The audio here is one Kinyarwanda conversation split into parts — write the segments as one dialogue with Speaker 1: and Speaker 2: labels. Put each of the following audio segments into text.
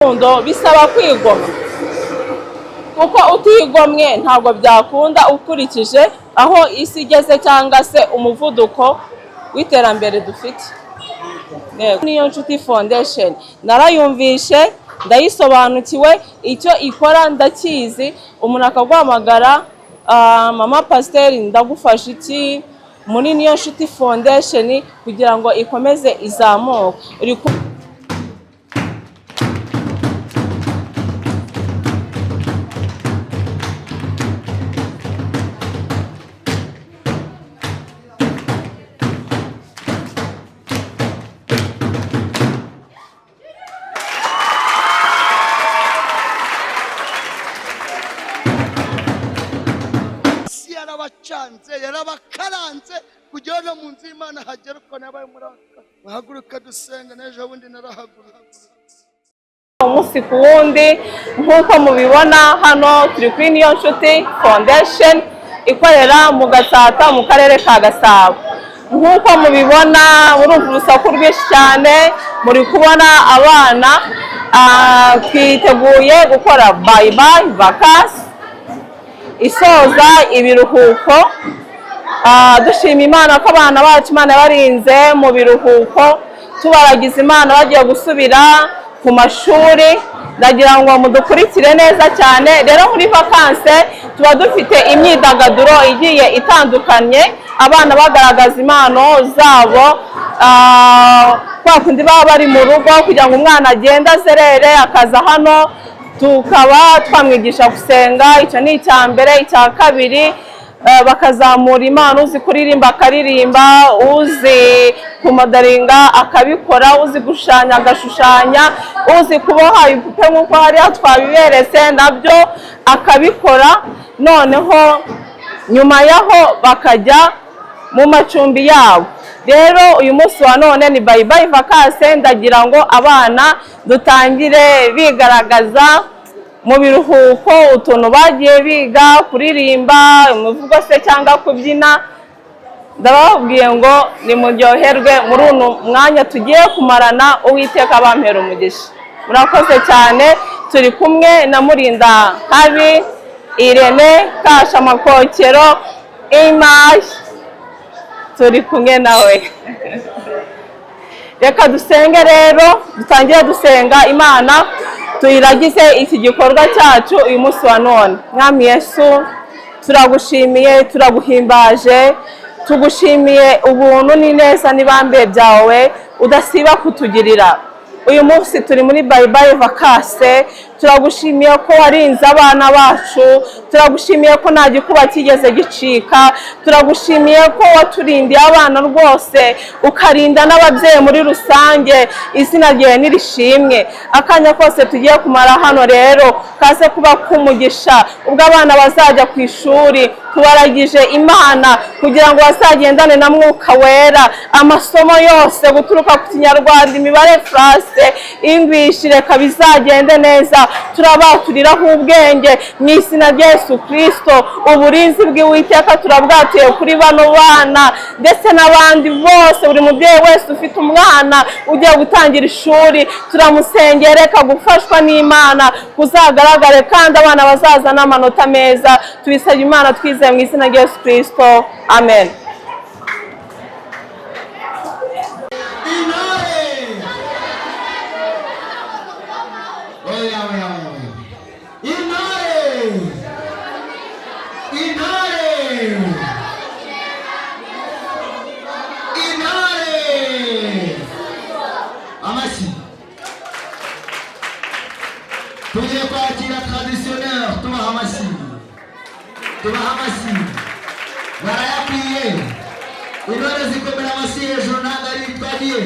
Speaker 1: urukundo bisaba kwigomwa kuko utigomwe ntabwo byakunda ukurikije aho isi igeze cyangwa se umuvuduko w'iterambere dufite. Niyo Nshuti Foundation narayumvishe ndayisobanukiwe icyo ikora ndakizi, umuntu akaguhamagara mama pasiteri ndagufasha iki muri Niyo Nshuti Foundation kugira ngo ikomeze izamuke.
Speaker 2: yarabakaranze kugira ngo mu nzu y'Imana hagere uko nabaye muraka bahaguruka dusenga n'ejo bundi narahagurutse
Speaker 1: umunsi ku wundi nk'uko mubibona hano turi kuri Niyo Nshuti Foundation ikorera mu Gatsata mu karere ka Gasabo. Nk'uko mubibona urumva urusaku rwinshi cyane, muri kubona abana twiteguye gukora bye bye vacances isoza ibiruhuko. Dushima Imana ko abana bacu Imana barinze mu biruhuko, tubaragize Imana bagiye gusubira ku mashuri. Ndagira ngo mudukurikire neza cyane. Rero muri vacances tuba dufite imyidagaduro igiye itandukanye, abana bagaragaza impano zabo kwa kundi baba bari mu rugo kugira ngo umwana agende azerere akaza hano tukaba twamwigisha gusenga. Icyo ni icya mbere. Icya kabiri bakazamura impano, uzi kuririmba akaririmba, uzi kumodaringa akabikora, uzi gushushanya agashushanya, uzi kuboha ibipupe nk'uko hariya twabiberetse nabyo akabikora. Noneho nyuma yaho bakajya mu macumbi yabo. Rero uyu munsi wa none ni bye bye vacances, ndagira ngo abana dutangire bigaragaza mu biruhuko utuntu bagiye biga, kuririmba, umuvugo se cyangwa kubyina. Ndababwiye ngo nimuryoherwe muri uno mwanya tugiye kumarana, Uwiteka abampera umugisha. Murakoze cyane. Turi kumwe na Murinda Habi, Irene Kashamakokero, Image, turi kumwe nawe. Reka dusenge rero, dutangire dusenga Imana tuyiragize iki gikorwa cyacu uyu munsi wa none. Mwami Yesu, turagushimiye, turaguhimbaje, tugushimiye ubuntu n'ineza n'ibambe byawe udasiba kutugirira. Uyu munsi turi muri bye bye vacances, turagushimiye ko warinze abana bacu, turagushimiye ko nta gikuba kigeze gicika, turagushimiye ko waturindiye abana rwose ukarinda n'ababyeyi muri rusange. Izina ryawe nirishimwe. Akanya kose tugiye kumara hano rero kaze kuba kumugisha, ubwo abana bazajya ku ishuri tubaragije Imana kugira ngo bazagendane na Mwuka Wera. Amasomo yose guturuka ku Kinyarwanda, imibare, France, English, reka bizagende neza, turabaturiraho ubwenge mu izina rya Yesu Kristo. Uburinzi bw'Uwiteka turabwatuye kuri bano bana ndetse n'abandi bose, buri mubyeyi wese ufite umwana ugiye gutangira ishuri turamusengera, reka gufashwa n'Imana kuzagaragare kandi abana bazaza n'amanota meza. Tubisabye Imana twizeye mu izina rya Yesu Kristo, amen.
Speaker 2: Tugiye kwakira traditionnel, tubaha amashyi barayakwiye. Intore zikomera amashyi hejuru ntabwo ari twagiye.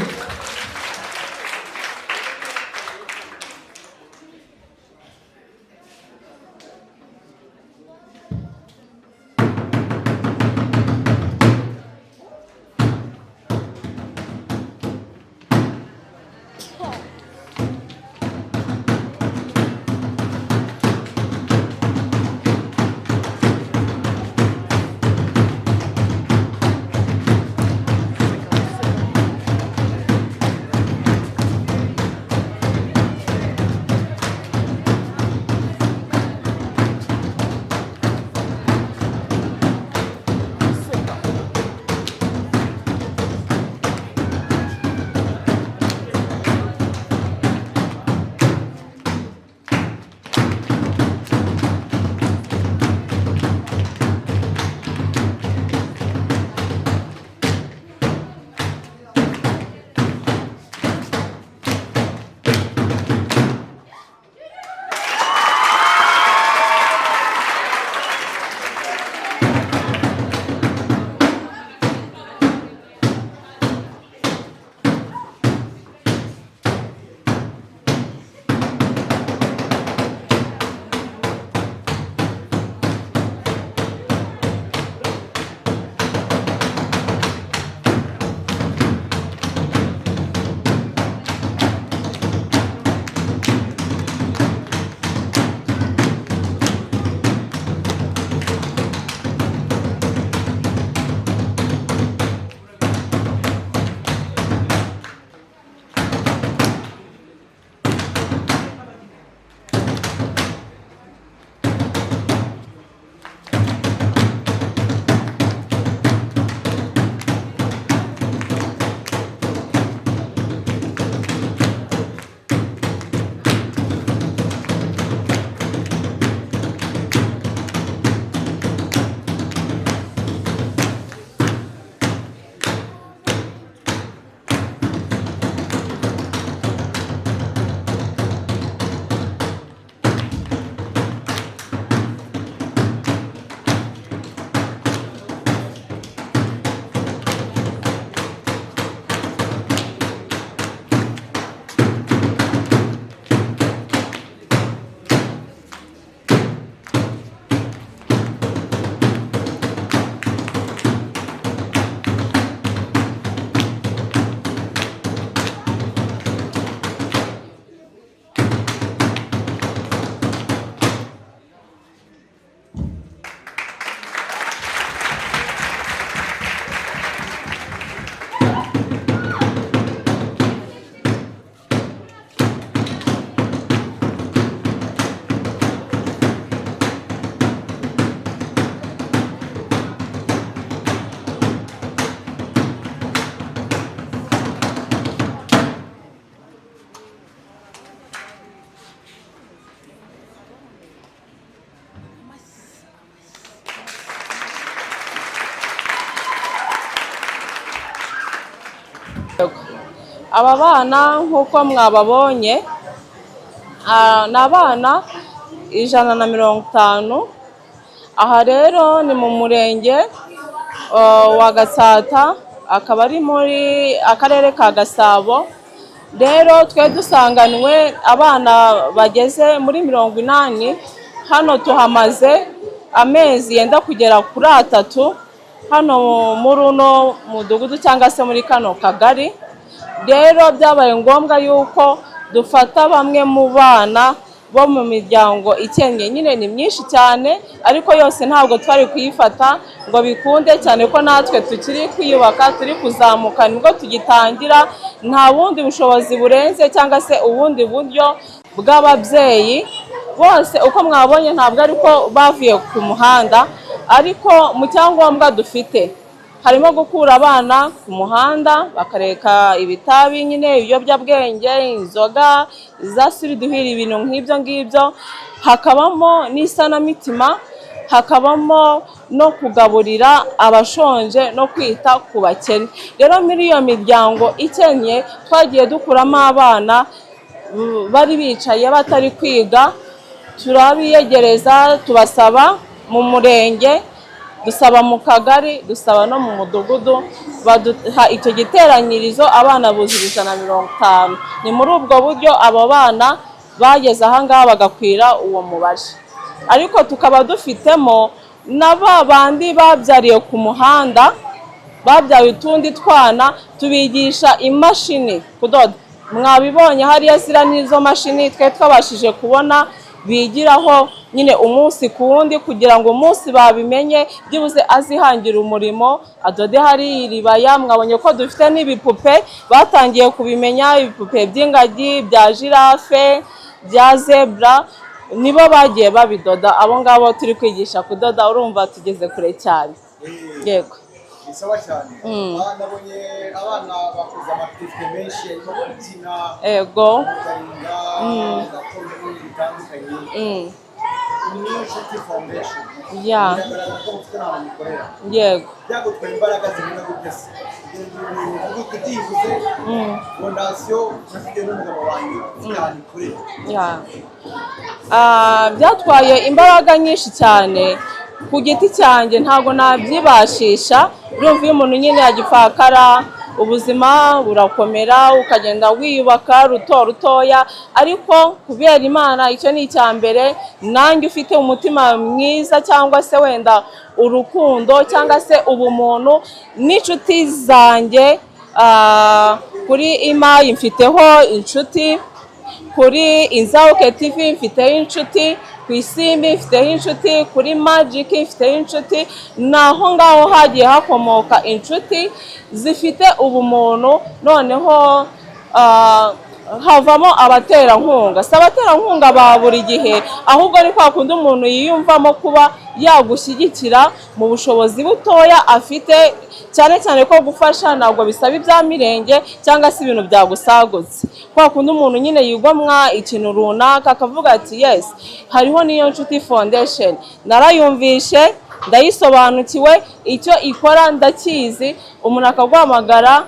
Speaker 1: aba bana nk'uko mwababonye ni abana 150. Aha rero ni mu murenge wa Gatsata, akaba ari muri akarere ka Gasabo. Rero twe dusanganwe abana bageze muri 80. Hano tuhamaze amezi yenda kugera kuri 3 hano muri uno mudugudu cyangwa se muri kano kagari. Rero byabaye ngombwa yuko dufata bamwe mu bana bo mu miryango ikennye, nyine ni myinshi cyane, ariko yose ntabwo twari kuyifata ngo bikunde, cyane ko natwe tukiri kwiyubaka, turi kuzamuka, nibwo tugitangira. Nta bundi bushobozi burenze cyangwa se ubundi buryo bw'ababyeyi bose uko mwabonye ntabwo ariko bavuye ku muhanda, ariko mu cyangombwa dufite harimo gukura abana ku muhanda bakareka ibitabi, nyine ibiyobyabwenge, inzoga za siriduhira, ibintu nk'ibyo ngibyo. Hakabamo n'isanamitima, hakabamo no kugaburira abashonje no kwita ku bakene. Rero muri iyo miryango ikennye twagiye dukuramo abana bari bicaye batari kwiga, turabiyegereza, tubasaba mu murenge, dusaba mu kagari, dusaba no mu mudugudu, baduha icyo giteranyirizo abana buzuye 150. Ni muri ubwo buryo abo bana bageze aha ngaha bagakwira uwo mubare. Ariko tukaba dufitemo n'aba bandi babyariye ku muhanda, babyaye utundi twana, tubigisha imashini kudoda. Mwabibonye hariya zira n'izo mashini twe twabashije kubona bigiraho nyine umunsi ku wundi, kugira ngo umunsi babimenye byibuze azihangira umurimo adode. Hari iribaya mwabonye ko dufite n'ibipupe, batangiye kubimenya, ibipupe by'ingagi, bya jirafe, bya zebra, nibo bagiye babidoda. Abo ngabo turi kwigisha kudoda, urumva tugeze kure cyane. Yego,
Speaker 3: bisawa cyane. Nabonye abana bakoze amakipe menshi arimo kubyina,
Speaker 1: yego,
Speaker 3: bitandukanye. Inshuti Foundation,
Speaker 1: ya, yego,
Speaker 3: byagutwaye imbaraga zingana gute se? Utivuze fondasiyo nafite n'umugabo wanjye cyane kure.
Speaker 1: Byatwaye imbaraga nyinshi cyane. Ku giti cyanjye ntabwo nabyibashisha. Urumva iyo umuntu nyine yagipfakara, ubuzima burakomera, ukagenda wiyubaka ruto rutoya, ariko kubera Imana icyo ni icya mbere. Nanjye ufite umutima mwiza cyangwa se wenda urukundo cyangwa se ubumuntu, n'inshuti zanjye kuri Imayi mfiteho inshuti, kuri Inzauke TV mfiteho inshuti, ku Isimbi mfiteho inshuti, kuri Magic mfiteho inshuti. Naho ngaho hagiye hakomoka inshuti zifite ubumuntu, noneho havamo abaterankunga. Si abaterankunga ba buri gihe, ahubwo ari kwa kundi umuntu yiyumvamo kuba yagushyigikira mu bushobozi butoya afite, cyane cyane ko gufasha ntabwo bisaba ibya mirenge cyangwa se ibintu byagusagutse. Kwa kundi umuntu nyine yigomwa ikintu runaka akavuga ati yes, hariho niyo Nshuti Foundation, narayumvishe, ndayisobanukiwe, icyo ikora ndakizi. Umuntu akaguhamagara,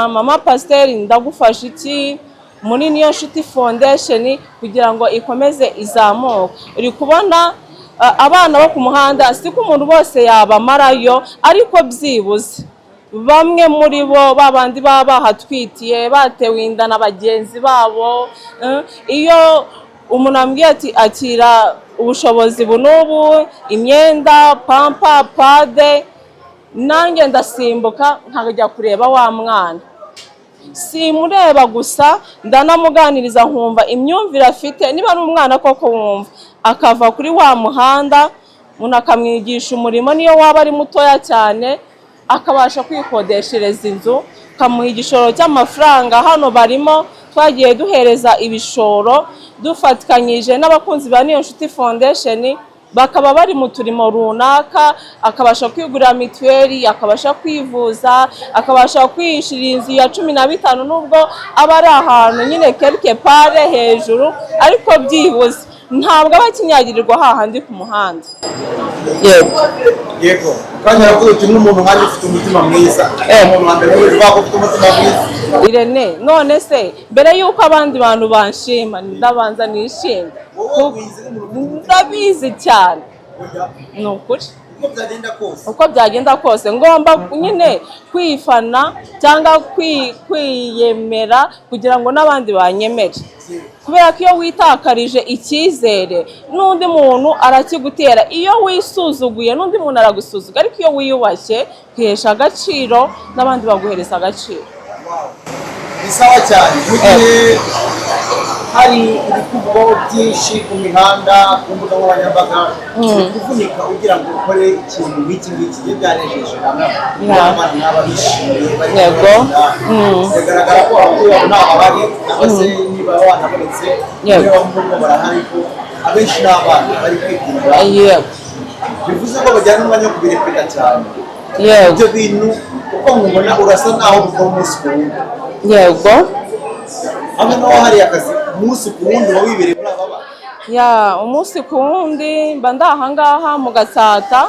Speaker 1: mama pasiteri ndagufasha iki muri niyo Nshuti Foundation kugira ngo ikomeze izamuke. Uri kubona abana bo ku muhanda, si ko umuntu bose yabamarayo, ariko byibuze bamwe muri bo babandi baba bahatwitiye, batewe inda na bagenzi babo. Iyo umuntu ambwiye ati akira ubushobozi bunubu, imyenda, pampa, pade, nanjye ndasimbuka nkajya kureba wa mwana. Simureba gusa, ndanamuganiriza nkumva imyumvire afite. Niba ari umwana koko wumva, akava kuri wa muhanda, umuntu akamwigisha umurimo niyo waba ari mutoya cyane, akabasha kwikodeshereza inzu, kamuha igishoro cy'amafaranga. Hano barimo twagiye duhereza ibishoro dufatikanyije n'abakunzi ba niyo Nshuti Foundation, bakaba bari mu turimo runaka, akabasha kwigurira mituweli, akabasha kwivuza, akabasha kwiyishyurira inzu ya 15, nubwo aba ari ahantu nyine quelque part hejuru, ariko byibuze ntabwo abakinyagirirwa hahandi ku muhanda.
Speaker 3: Yego, kandi aravuga uti nk'umuntu handi ufite umutima mwiza, umuntu wa mbere wese ufite umutima mwiza,
Speaker 1: Irene, none se mbere yuko abandi bantu banshima ndabanza nishimye. Ndabizi cyane. Ni ukuri. Uko byagenda kose ngomba nyine kwifana cyangwa kwiyemera kugira ngo n'abandi banyemere. Kubera ko iyo witakarije icyizere n'undi muntu arakigutera, iyo wisuzuguye n'undi muntu aragusuzuga, ariko iyo wiyubashye kwihesha agaciro n'abandi baguhereza agaciro.
Speaker 3: Ni sawa cyane. Mu gihe hari ibikuvugaho byinshi ku mihanda, ku mbuga nkoranyambaga, kuvunika ugira ngo ukore ikintu nk'iki ngiki iyo byanejeje n'abana n'aba bishimiye bari bigaragara ko ababyeyi babo ntaho bari, cyangwa se niba wanabonetse niba bamurimo barahari, ko abenshi ni abana bari kwigurira, bivuze ko bajyana umwanya wo kubirepeta cyane. Ibyo bintu uko mubona urasa naho bukora umunsi ku wundi.
Speaker 1: Yego.
Speaker 3: Hamwe naho hari akazi umunsi ku wundi uba wibereye muri aba bana.
Speaker 1: Umunsi ku wundi mba ndahangaha mu Gatsata,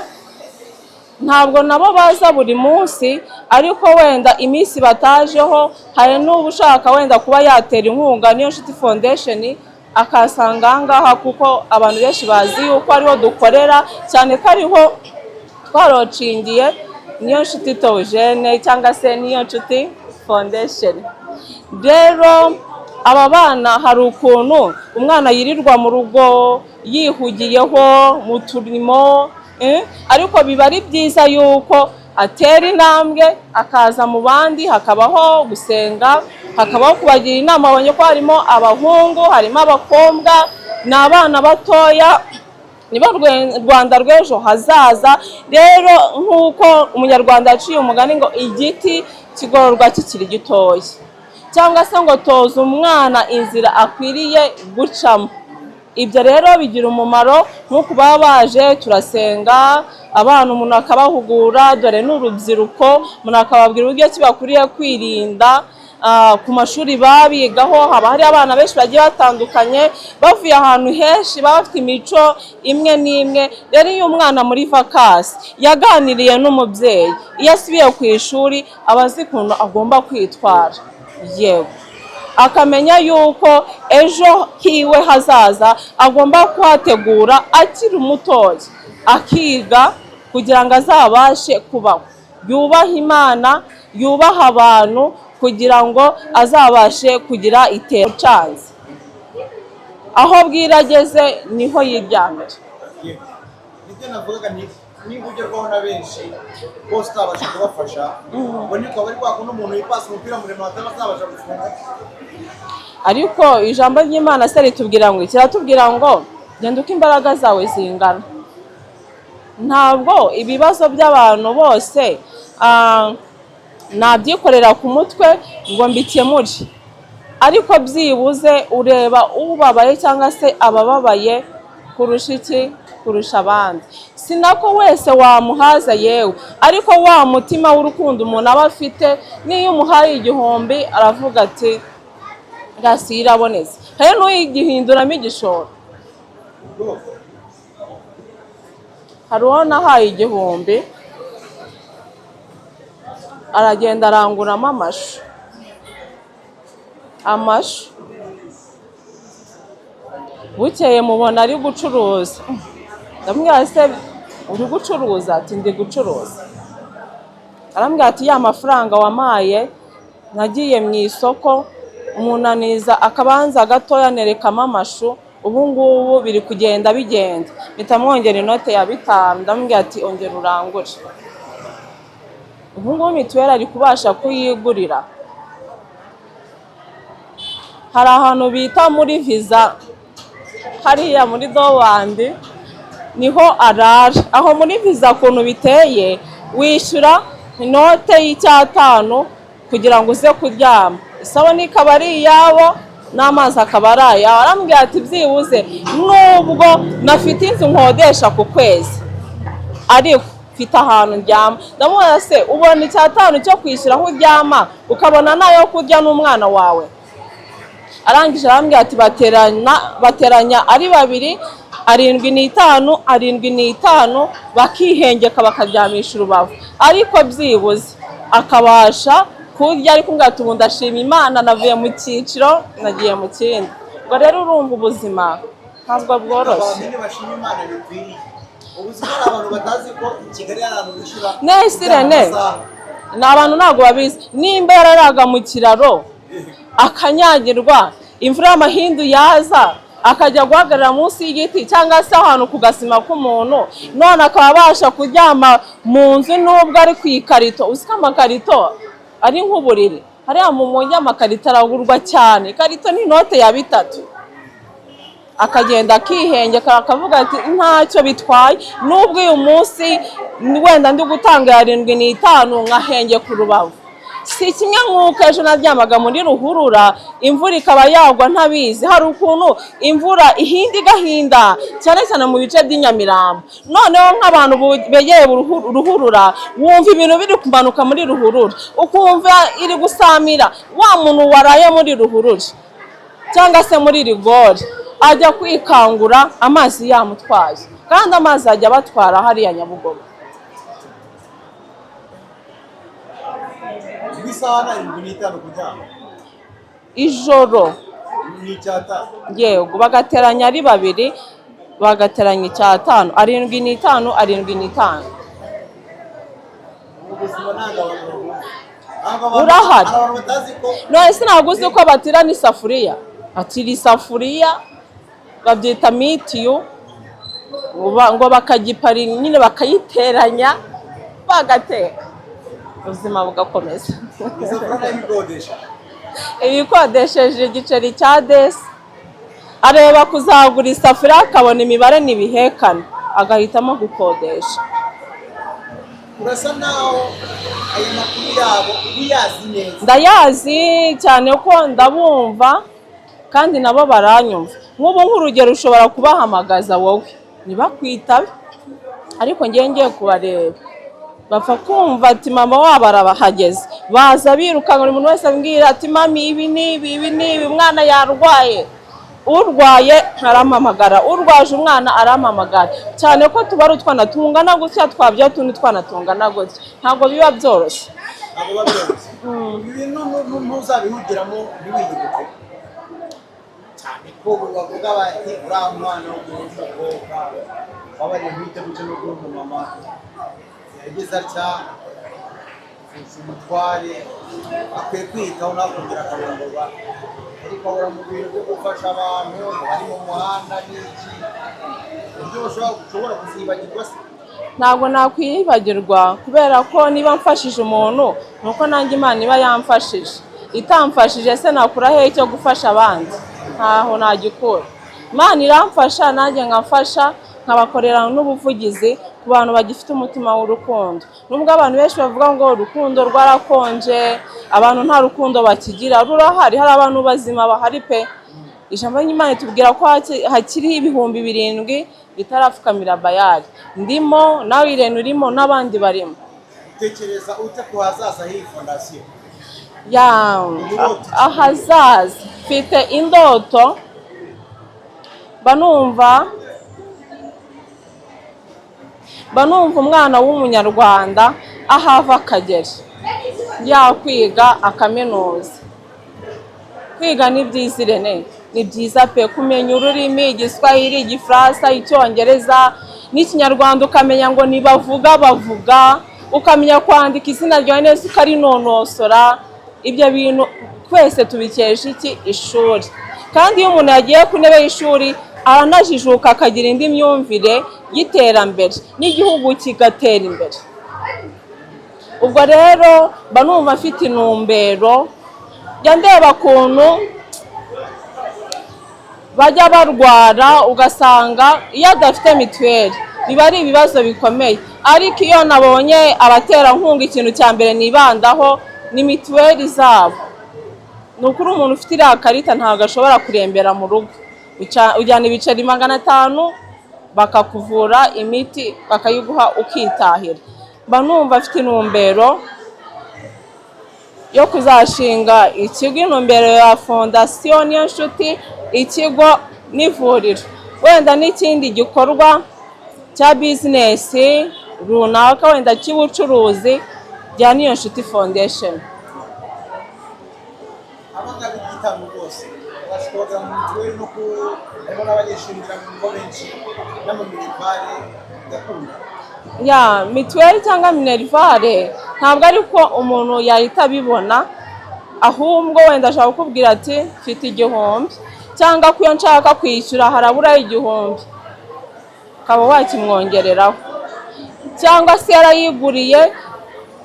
Speaker 1: ntabwo nabo baza buri munsi, ariko wenda iminsi batajeho hari n'ubu ushaka wenda kuba yatera inkunga Niyonshuti Foundation akasanga ahangaha, kuko abantu benshi bazi yuko ariho dukorera cyane, ko ariho twarocingiye Niyonshuti Theogene cyangwa se Niyonshuti Foundation. Rero aba bana hari ukuntu umwana yirirwa mu rugo yihugiyeho mu turimo, ariko biba ari byiza yuko atera intambwe akaza mu bandi, hakabaho gusenga, hakabaho kubagira inama. Abonye ko harimo abahungu, harimo abakobwa, ni abana batoya, nibo Rwanda rw'ejo hazaza. Rero nk'uko umunyarwanda yaciye umugani ngo igiti kigororwa kikiri gitoya, cyangwa se ngo toza umwana inzira akwiriye gucamo. Ibyo rero bigira umumaro, nk'uko baba baje turasenga, abana umuntu akabahugura, dore n'urubyiruko, umuntu akababwira uburyo ki bakwiriye kwirinda. Ku mashuri babigaho haba hari abana benshi bagiye batandukanye, bavuye ahantu henshi, baba bafite imico imwe n'imwe. Rero iyo umwana muri vakasi yaganiriye n'umubyeyi, iyo asubiye ku ishuri aba azi ukuntu agomba kwitwara, yewe akamenya yuko ejo hiwe hazaza agomba kuhategura akiri umutoya, akiga kugira ngo azabashe kubaho, yubaha Imana, yubaha abantu, kugira ngo azabashe kugira iterambere. Aho bwira ageze niho yiryamira.
Speaker 3: Nibyo navugaga, niba ugerwaho na benshi bose utabasha kubafasha, ngo niko bari kwakunda umuntu yipasa umupira muremure atabasha gufunga.
Speaker 1: Ariko ijambo ry'Imana se ritubwira ngo, kiratubwira ngo genda uko imbaraga zawe zingana. Ntabwo ibibazo by'abantu bose nabyikorera ku mutwe ngo mbikemure, ariko byibuze ureba ubabaye cyangwa se abababaye kurusha iki, kurusha abandi. Sinako wese wamuhaza yewe, ariko wa mutima w'urukundo umuntu aba afite, niyo umuhaye 1000 aravuga ati gasi irabonetse, hari n'uyigihinduramo igishoro. Hari uwo nahaye 1000 aragenda aranguramo amashu, bukeye mubona ari gucuruza. Ndamubwira se uri gucuruza? Ati ndi gucuruza. Arambwira ati ya mafaranga wamaye nagiye mu isoko umunaniza akabanza gatoya nerekamo amashu, ubu ngubu biri kugenda bigenda, mpita mwongera inote ya 5. Ndamubwira ati ongera urangure. Ubu ngubu mituweli ari kubasha kuyigurira. Hari ahantu bita muri Visa, hariya muri Dowandi niho arara. Aho muri Visa ukuntu biteye, wishyura inote y'5 kugira ngo uze kuryama, isabune ikaba ari iyabo n'amazi akaba ari ayawe. Arambwira ati byibuze nubwo nafite inzu nkodesha ku kwezi, ariko mfite ahantu ndyama. Ndamubwira se ubona 5 cyo kwishyura aho uryama ukabona nayo kurya n'umwana wawe? Arangije arambwira ati bateranya ari 2, 7 5 bakihengeka bakaryamisha urubavu, ariko byibuze akabasha kurya ariko ngati ubu ndashima Imana navuye mu cyiciro nagiye mu kindi. Ubwo rero urumva ubuzima ntabwo bworoshye.
Speaker 3: Abantu bashima Imana bikwiriye. Ubuzima ari abantu batazi ko i Kigali ari ahantu bishyura.
Speaker 1: Nesirene ni abantu ntabwo babizi. Nimba yararaga mu kiraro akanyagirwa, imvura y'amahindu yaza akajya guhagarara munsi y'igiti cyangwa se ahantu ku gasima k'umuntu, none akaba abasha kuryama mu nzu nubwo ari ku ikarito. Usika amakarito ari nk'uburiri, hariya mu mujyi amakarito aragurwa cyane. Ikarito ni inote ya 3, akagenda akihengeka akavuga ati ntacyo bitwaye, nubwo uyu munsi wenda ndi gutanga 75 nkahenge ku rubavu. Si kimwe nk'uko ejo naryamaga muri ruhurura imvura ikaba yagwa ntabizi. Hari ukuntu imvura ihinda igahinda cyane cyane mu bice by'Inyamirambo. Noneho nk'abantu begeye ruhurura wumva ibintu biri kumanuka muri ruhurura, ukumva iri gusamira. Wa muntu waraye muri ruhurura cyangwa se muri rigori ajya kwikangura amazi yamutwaye, kandi amazi ajya batwara hariya Nyabugogo. Ijoro yego bagateranya ari 2, bagateranya 5, 75, 75. Urahari none sinago uzi ko batira n'isafuriya, atira isafuriya babyita mitiyu, ngo bakagipari nyine bakayiteranya bagateka, ubuzima bugakomeza. Ibikodesheje igiceri cya desi, areba kuzagura isafuriya akabona imibare n'ibihekane agahitamo gukodesha.
Speaker 3: Urasa naho ayo makuru yabo uyazi neza?
Speaker 1: Ndayazi cyane ko ndabumva kandi nabo baranyumva. Nk'ubu nk'urugero ushobora kubahamagaza wowe ntibakwitabe, ariko ngiye kubareba bapfa kumva ati mama wabo arabahageze, baza biruka buri muntu wese ambwira ati mami ibi nibi umwana yarwaye. Urwaye arampamagara, urwaje umwana arampamagara, cyane ko tuba ari utwana tungana gutya twabya tundi twana tungana gutya, ntabwo biba byoroshye.
Speaker 3: Ibintu ntuzabihugiramo ntiwiyibuke cyane ko bavuga bati uriya mwana w'umukobwa wabariye guhita guca no guha mama yagize atya umutware akwiye kwitaho nakongera akarongorwa, ariko ahora mu bintu byo gufasha abantu bari mu muhanda n'iki uburyo ushobora kuzibagirwa se?
Speaker 1: Ntabwo nakwibagirwa, kubera ko niba mfashije umuntu nuko nanjye Imana iba yamfashije. Itamfashije se nakura hehe cyo gufasha abandi? Ntaho nagikura. Imana iramfasha nanjye nkafasha, nkabakorera n'ubuvugizi ku bantu bagifite umutima w'urukundo. Nubwo abantu benshi bavuga ngo urukundo rwarakonje, abantu nta rukundo bakigira, rurahari. Hari abantu bazima bahari pe. Ijambo ry'Imana tubwira ko hakiri 7,000 bitarapfukamira Bayali. Ndimo nawe Irene urimo n'abandi barimo.
Speaker 3: Utekereza ute ko hazaza h'iyi fondasiyo?
Speaker 1: Ahazaza mfite indoto, banumva umwana w'umunyarwanda ahava akagera yakwiga akaminuza. Kwiga ni byiza Irene, ni byiza pe, kumenya ururimi Igiswahili, Igifaransa, Icyongereza n'Ikinyarwanda, ukamenya ngo bavuga, ukamenya kwandika izina ryawe neza ukarinonosora. Ibyo bintu twese tubikesha iki? Ishuri. Kandi iyo umuntu yagiye ku ntebe y'ishuri aranajijuka akagira indi myumvire y'iterambere n'igihugu kigatera imbere. Ubwo rero banumva afite intumbero, jya ndeba kuntu bajya barwara ugasanga iyo adafite mituweli biba ari ibibazo bikomeye, ariko iyo nabonye abaterankunga ikintu cya mbere nibandaho ni mituweli zabo. Nukuri umuntu ufite iriya karita ntabwo ashobora kurembera mu rugo, ujyana ibiceri 500 bakakuvura imiti bakayiguha ukitahira. Banumva afite intumbero yo kuzashinga ikigo, intumbero ya fondasiyo niyo nshuti, ikigo n'ivuriro, wenda n'ikindi gikorwa cya bizinesi runaka wenda cy'ubucuruzi bya niyo nshuti foundation.
Speaker 3: zose bashobora mu mituweli no ku harimo n'abanyeshuri ngira ngo benshi n'amaminerivare gakunda
Speaker 1: ya mituweli cyangwa minerivare ntabwo ariko umuntu yahita abibona, ahubwo wenda ashaka kukubwira ati mfite igihumbi cyangwa ko iyo nshaka kwishyura harabura igihumbi ukaba wakimwongereraho, cyangwa se yarayiguriye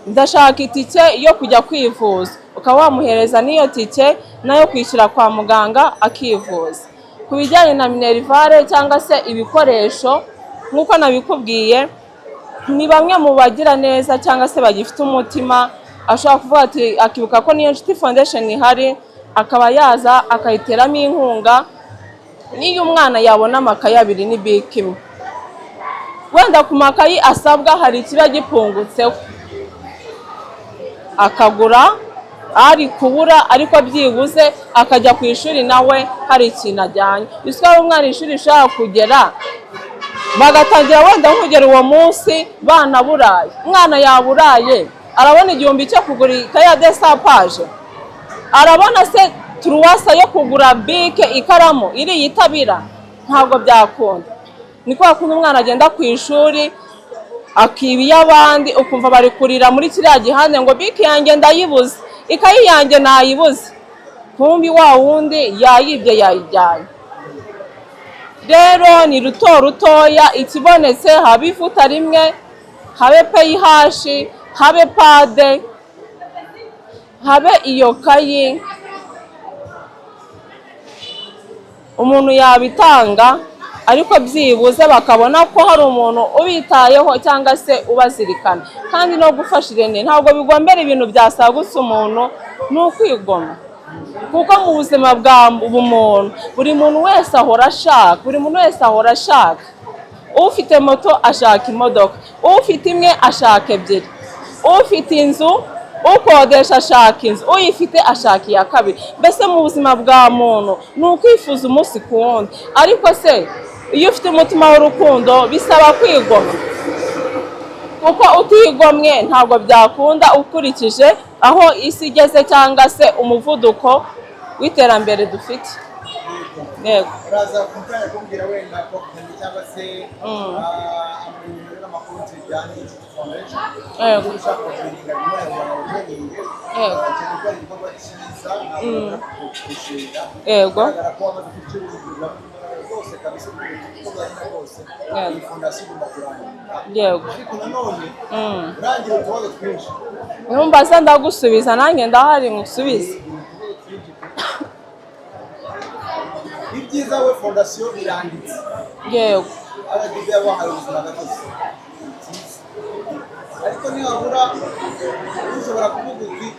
Speaker 1: ndashaka itike yo kujya kwivuza ukaba wamuhereza n'iyo tike nayo kwishyura kwa muganga akivuza. Ku bijyanye na minerivare cyangwa se ibikoresho nk'uko nabikubwiye, ni bamwe mu bagira neza cyangwa se bagifite umutima ashobora kuvuga ati akibuka ko niyo Nshuti Foundation ihari akaba yaza akayiteramo inkunga, n'iyo umwana yabona amakayi 2 ni bike imwe, wenda ku makayi asabwa hari ikiba gipungutseho akagura ari kubura, ariko byibuze akajya ku ishuri nawe hari ikintu ajyanye. Bisaba umwana ishuri ushaka kugera bagatangira wenda nkugera uwo munsi bana buraye, umwana yaburaye arabona igihumbi cyo kugura ikaye de sapage, arabona se turuwasa yo kugura bike ikaramu iri yitabira, ntabwo byakunda. Ni kwa kundi umwana agenda ku ishuri akibiye abandi ukumva bari kurira muri kiriya gihande ngo bike yanjye ndayibuze, ikayi yanjye nayibuze, kumbi wa wundi yayibye yayijyanye. Rero ni rutoya ikibonetse habe ivuta rimwe, habe peyihashi, habe pade, habe iyo kayi, umuntu yabitanga ariko byibuze bakabona ko hari umuntu ubitayeho cyangwa se ubazirikana. Kandi no gufasha Irene ntabwo bigombera ibintu byasagutse umuntu, ni ukwigoma, kuko mu buzima bwa ubumuntu buri muntu wese ahora ashaka, ufite moto ashaka imodoka, ufite imwe ashaka ebyiri, ufite inzu ukodesha ashaka inzu, uyifite ashaka iya kabiri. Mbese mu buzima bwa muntu ni ukwifuza umunsi ku wundi, ariko se iyo ufite umutima w'urukundo bisaba kwigomwa, kuko utigomwe ntabwo byakunda ukurikije aho isi igeze cyangwa se umuvuduko w'iterambere dufite. Yego.
Speaker 3: uraza kumfanya kumbwira wenda ko cyangwa se amenyero n'amakuru bijyanye n'Inshuti Foundation.
Speaker 1: Yego.
Speaker 3: Ushaka kubirinda bimwe mu bayobozi.
Speaker 1: Yego.
Speaker 3: Cyane ko igikorwa cyiza gushinga.
Speaker 1: Yego.
Speaker 3: Ko amaze kucyuzuza rwose kabisa ko bari rwose. Iyi fondasiyo igomba kurangira.
Speaker 1: Yego.
Speaker 3: Ariko nanone urangira utubazo twinshi.
Speaker 1: Numva se ndagusubiza nanjye ndahari ngusubize.
Speaker 3: Ibyiza we fondasiyo iranditse.
Speaker 1: Yego.
Speaker 3: Abagize abahaye ubuzima gatozi. Ariko nibura ushobora kuvuga uti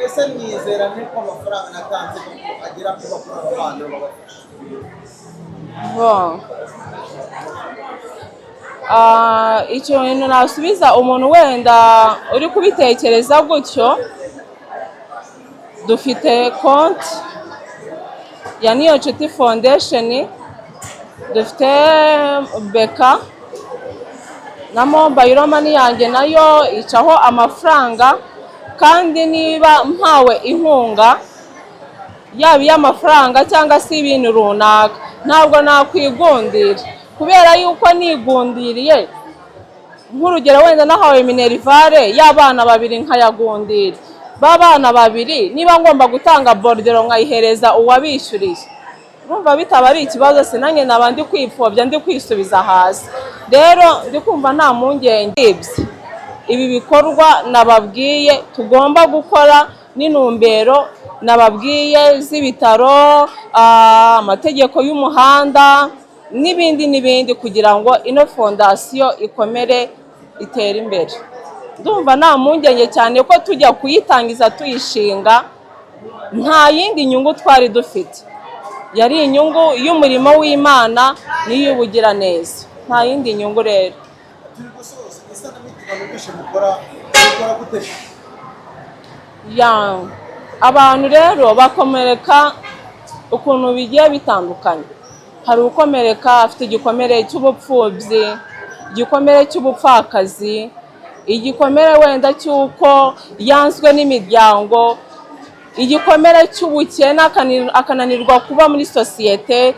Speaker 3: ese mwizerane ko amafaranga natanze agera ku bakuru b'abana babafasha.
Speaker 1: Icyo bintu nasubiza umuntu wenda uri kubitekereza gutyo, dufite konti ya niyo Nshuti Foundation, dufite beka na mobile money yanjye nayo icaho amafaranga, kandi niba mpawe inkunga yaba iy'amafaranga cyangwa se ibintu runaka ntabwo nakwigundira, kubera yuko nigundiriye nk'urugero wenda nahawe minerivare y'abana 2 nkayagundira, b'abana 2 niba ngomba gutanga bordero nkayihereza uwabishyuriye, urumva bitaba ari ikibazo, sinange nabandi kwipfobya ndi kwisubiza hasi. Rero ndi kumva nta mpungenge ibi bikorwa nababwiye tugomba gukora, n'intumbero nababwiye z'ibitaro, amategeko y'umuhanda n'ibindi kugira ngo ino fondasiyo ikomere itere imbere. Ndumva nta mpungenge cyane ko tujya kuyitangiza tuyishinga nta yindi nyungu twari dufite, yari inyungu y'umurimo w'Imana n'iy'ubugira neza, nta yindi nyungu. Rero abantu rero bakomereka ukuntu bigiye bitandukanye. Hari ukomereka afite igikomere cy'ubupfubyi, igikomere cy'ubupfakazi, igikomere wenda cy'uko yanzwe n'imiryango, igikomere cy'ubukene akananirwa kuba muri sosiyete.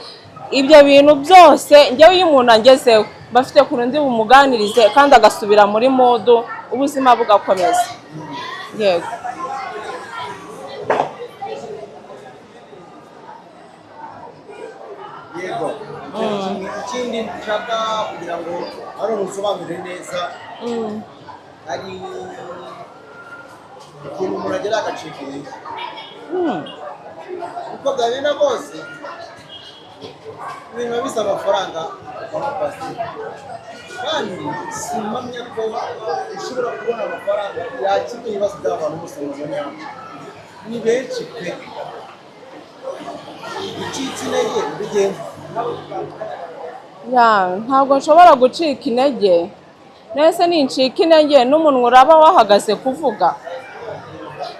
Speaker 1: Ibyo bintu byose njyewe iyo umuntu angezeho bafite ku rundi bumuganirize kandi agasubira muri modu ubuzima bugakomeza. Yego.
Speaker 3: Yego. Ikindi nshaka kugira ngo ari umusobanurire neza, hari ukuntu umuntu agera agacika intege. Uko byagenda kose ibintu biba bisaba amafaranga y'amapasiteri, kandi simpamya ko ushobora kubona amafaranga yakemura ibibazo by'abantu bose mubona. Ni benshi pe, ucitse intege bigenda.
Speaker 1: Ntabwo nshobora gucika intege. Nese nincika intege n'umuntu uraba wahagaze kuvuga.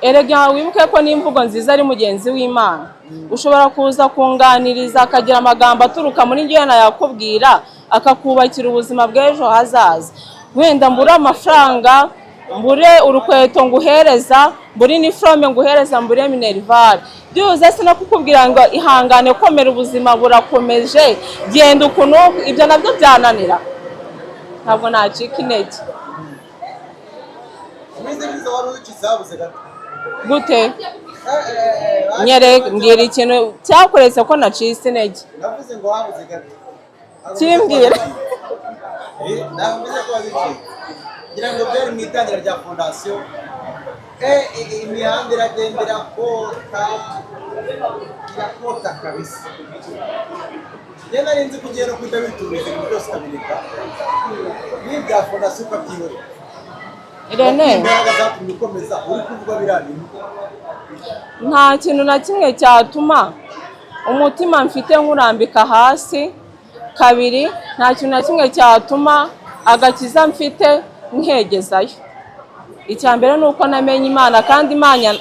Speaker 1: Erega wibuke ko n'imvugo nziza ari mugenzi w'Imana. Ushobora kuza kunganiriza akagira amagambo aturuka muri njye yakubwira akakubakira ubuzima bw'ejo hazaza. Wenda mbura amafaranga, mbure urukweto nguhereza, mbure iniforme nguhereza, mbure minerval. Byuze sina kukubwira ngo ihangane komera ubuzima burakomeje genda ukuntu, ibyo nabyo byananira. Ntabwo nacika intege. Gute? Mbwira ikintu cyakoretse ko nacitse intege.
Speaker 3: Navuze ngo habuze gato.
Speaker 1: Kimbwira.
Speaker 3: Navuze ko wabiciye. Ngira ngo byari mu itangira rya fondasiyo. Imihanda iragenda irakota kabisa. Njye nari nzi ko ugiye no kuhita wituriza ibintu byose ukabireka. N'ibya fondasiyo ukabyihorera.
Speaker 1: Irene,
Speaker 3: imbaraga zatumye ukomeza uri kuvuga biriya bintu.
Speaker 1: nta kintu na kimwe cyatuma umutima mfite nkurambika hasi. Kabiri, nta kintu na kimwe cyatuma agakiza mfite nkegezayo. Icya mbere ni uko namenye Imana, kandi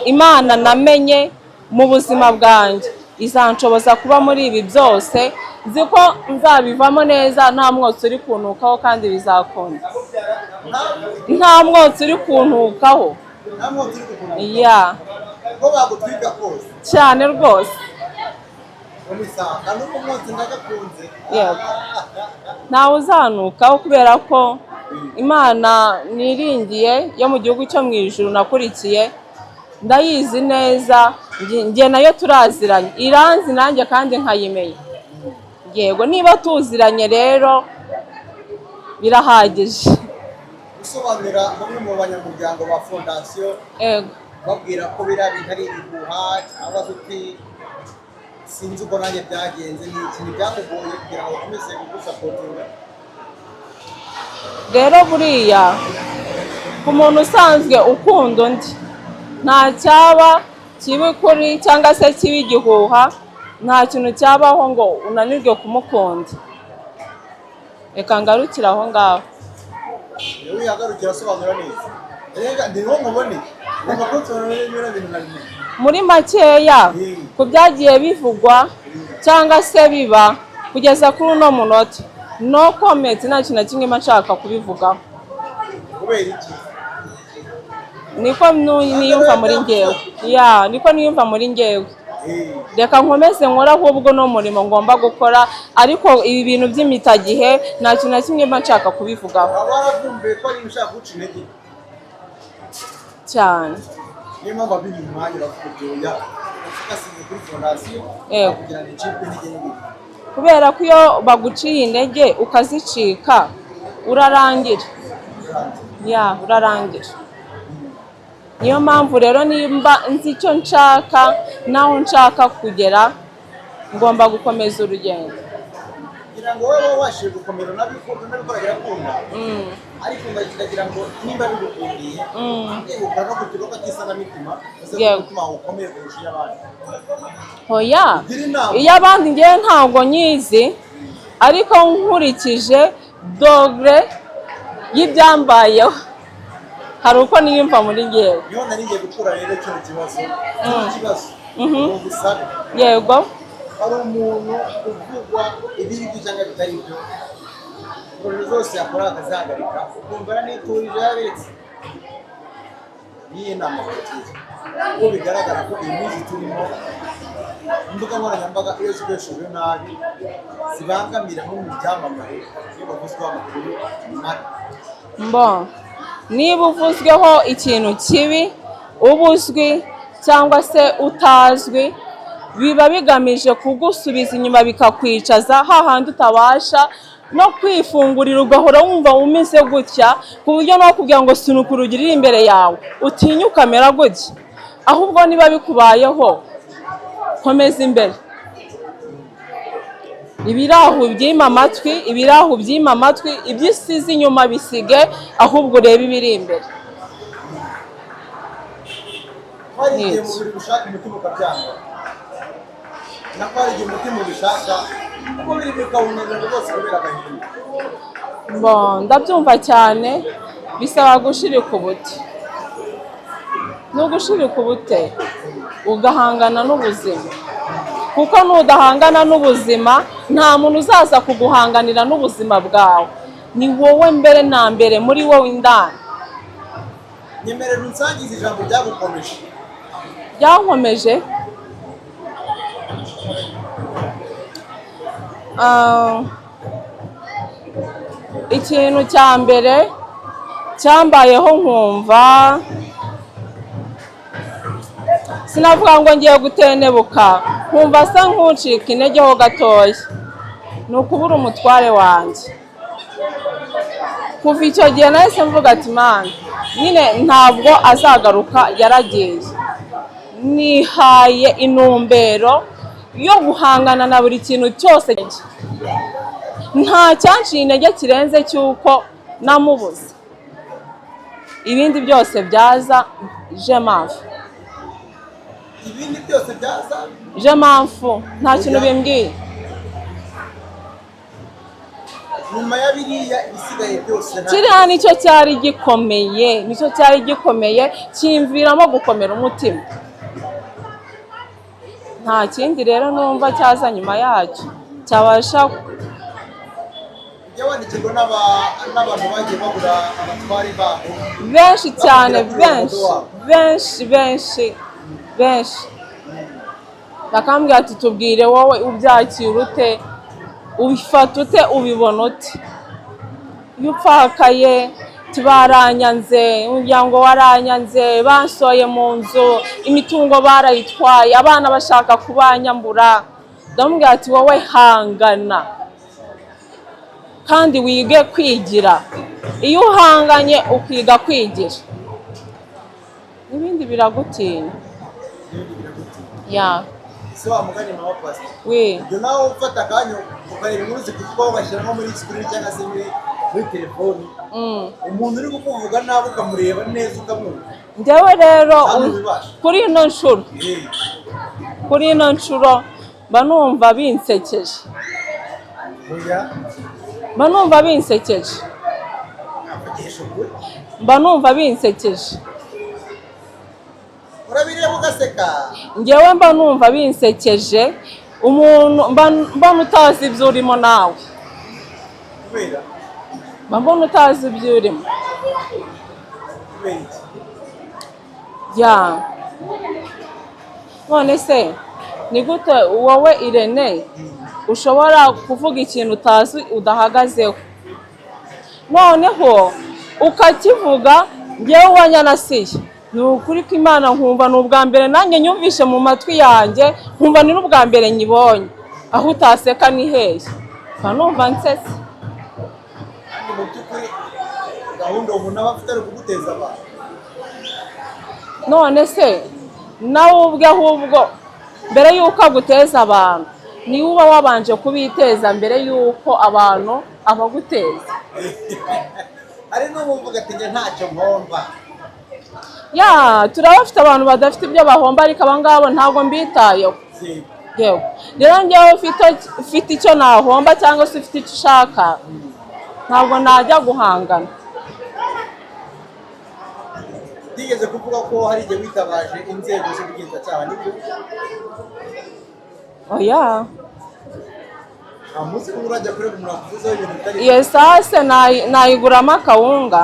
Speaker 1: Imana namenye mu buzima bwanjye izanshoboza kuba muri ibi byose. Nzi ko nzabivamo neza, nta mwotsi uri kuntukaho kandi bizakunda. Nta mwotsi uri kuntukaho.
Speaker 3: Nta mwotsi uri kuntukaho.
Speaker 1: Yeah.
Speaker 3: Ko bagutwika kose.
Speaker 1: Cyane rwose.
Speaker 3: Umisanga nuko mwotsi ndagakunze.
Speaker 1: Yego. Ntawe uzanukaho kubera ko Imana niringiye yo mu gihugu cyo mu ijuru nakurikiye ndayizi neza. Njye nayo turaziranye, iranzi nanjye kandi nkayimenya. Yego, niba tuziranye rero birahagije.
Speaker 3: Usobanura bamwe mu banyamuryango ba fondasiyo.
Speaker 1: Yego.
Speaker 3: Babwira ko biriya bintu ari ibihuha cyangwa uti sinzi uko nanjye byagenze, ni ikintu byakugoye kugira ngo ukomeze kugusapotinga.
Speaker 1: Rero buriya ku muntu usanzwe ukunda undi nta cyaba kibi kuri cyangwa se kibi igihuha, nta kintu cyabaho ngo unanirwe kumukunda. Reka ngarukira aho ngaho.
Speaker 3: Yewe yagarukira asobanura neza. Rega ndi ngo mubone ngomba kunsobanurira ibintu na bimwe.
Speaker 1: Muri makeya ku byagiye bivugwa cyangwa se biba kugeza kuri uno munota, no comment, nta kintu na kimwe nshaka kubivugaho.
Speaker 3: Kubera iki?
Speaker 1: Niko niyumva muri njyewe. Niko niyumva muri njyewe. Reka nkomeze nkora ahubwo no murimo ngomba gukora, ariko ibi bintu by'imitagihe nta kintu na kimwe nshaka kubivugaho.
Speaker 3: Waravumbuye ko ari ushaka guca intege
Speaker 1: cyane.
Speaker 3: niyo mpamvu abiri umwanya bakubyoya ugasiga kuri fondasiyo kugira ngo icibwe intege n'ibindi.
Speaker 1: Kubera ko iyo baguciye intege ukazicika urarangira. Urarangira. Niyo mpamvu rero nimba nzi icyo nshaka naho nshaka kugera ngomba gukomeza urugendo.
Speaker 3: Kugira ngo wowe wabashije gukomera nabikora birakunda. Ariko ndagira ngo nimba bigukundiye ndibuka no kukiroka cy'isanamitima umutima ukomeye kurusha abandi.
Speaker 1: Hoya, iyo abandi ngiye ntabwo nyizi, ariko nkurikije dogre y'ibyambayeho hari uko niyumva muri njyewe.
Speaker 3: Niho nari ngiye gukura rero cyo kibazo. Ubusabe.
Speaker 1: Yego.
Speaker 3: Hari umuntu uvugwa ibindi cyangwa bitari byo. Buri zose yakora akazahagarika ukumva niturije yabetse. n'iyi nama kugira uko bigaragara ko iyi minsi turimo imbuga nkoranyambaga iyo zikoreshejwe nabi zibangamira nko mu byamamare iyo bavuzweho amakuru mabi.
Speaker 1: Niba uvuzweho ikintu kibi ubuzwi cyangwa se utazwi biba bigamije kugusubiza inyuma bikakwicaza hahandi utabasha no kwifungurira ugahora wumva umeze gutya ku buryo no kugira ngo sinukuru ugirire imbere yawe utinya ukamera gutya. Ahubwo niba bikubayeho komeza imbere. Ibirahu byima amatwi iby'isize inyuma bisige ahubwo urebe ibiri imbere.
Speaker 3: Hari igihe umubiri ushaka umutima ukabyanga, nako hari igihe umutima ubishaka umubiri bikawunanira rwose kubera agahinda.
Speaker 1: Ndabyumva cyane, bisaba gushirika ubute. Nugushirika ubute ugahangana n'ubuzima, kuko nudahangana n'ubuzima nta muntu uzaza kuguhanganira n'ubuzima bwawe. Ni wowe mbere na mbere muri wowe indani.
Speaker 3: Nyemerera unsangize ijambo ryagukomeje.
Speaker 1: Byankomeje ikintu cya mbere cyambayeho nkumva sinavuga ngo ngiye gutenebuka, nkumva asa nk'ucika intege ho gatoya, ni ukubura umutware wanjye. Kuva icyo gihe nahise mvuga ati Mana nyine ntabwo azagaruka, yaragiye. Nihaye intumbero yo guhangana na buri kintu cyose, nta cyanciye intege kirenze cy'uko namubuze. Ibindi byose byaza je m'en nta kintu bimbwiye.
Speaker 3: Nyuma ya biriya ibisigaye byose
Speaker 1: kiriya nicyo cyari gikomeye kimviramo gukomera umutima. Nta kindi rero numva cyaza nyuma yacyo cyabasha.
Speaker 3: Yawandikirwa n'abantu bagiye babura abatwari babo
Speaker 1: benshi cyane, benshi bakambwira ati tubwire wowe ubyakira ute, ubifata ute, ubibona ute. Iyo upfakaye baranyanze, umuryango waranyanze, bansoye mu nzu, imitungo barayitwaye, abana bashaka kubanyambura. Ndamubwira ati wowe hangana kandi wige kwigira. Iyo uhanganye ukiga kwigira n'ibindi biragutinya.
Speaker 3: ese wamuganye mama pastor
Speaker 1: we
Speaker 3: ibyo nawe ufata akanyo ukareba inkuru zikuvugwaho ugashyiramo muri screen cyangwa se muri telefoni, umuntu uri kukuvuga nabi ukamureba neza ukamwumva.
Speaker 1: Njyewe rero kuri ino nshuro mba numva binsekeje.
Speaker 3: Urabireba ugaseka.
Speaker 1: Njyewe mba numva binsekeje, umuntu mbona utazi ibyo urimo nawe.
Speaker 3: Kubera
Speaker 1: mbona utazi ibyo urimo. None se ni gute wowe Irene ushobora kuvuga ikintu utazi udahagazeho, noneho ukakivuga njyewe wanyanasiye? Ni ukuri ko Imana nkumva ni ubwa mbere nanjye nyumvishe mu matwi yanjye, nkumva ni n'ubwa mbere nyibonye. Aho utaseka ni hehe? Numva nsetse.
Speaker 3: Mu by'ukuri gahunda umuntu aba afite ari kuguteza abantu.
Speaker 1: None se nawe ubwe ahubwo mbere y'uko aguteza abantu ni uba wabanje kubiteza mbere y'uko abantu abaguteza.
Speaker 3: Ari n'umuvuga ati njye ntacyo mpomba.
Speaker 1: Turabafite abantu badafite ibyo bahomba, ariko abangabo ntabwo mbitayeho. Yewe rero njyewe ufite icyo nahomba cyangwa se ufite icyo ushaka, ntabwo najya guhangana.
Speaker 3: Nigeze kuvuga ko hari igihe witabaje inzego z'ubugenzacyaha, nibyo?
Speaker 1: Oya.
Speaker 3: Amuzi ko urajya kureba umuntu wakuvuzeho ibintu bitari.
Speaker 1: Iyo sase nayiguramo akawunga.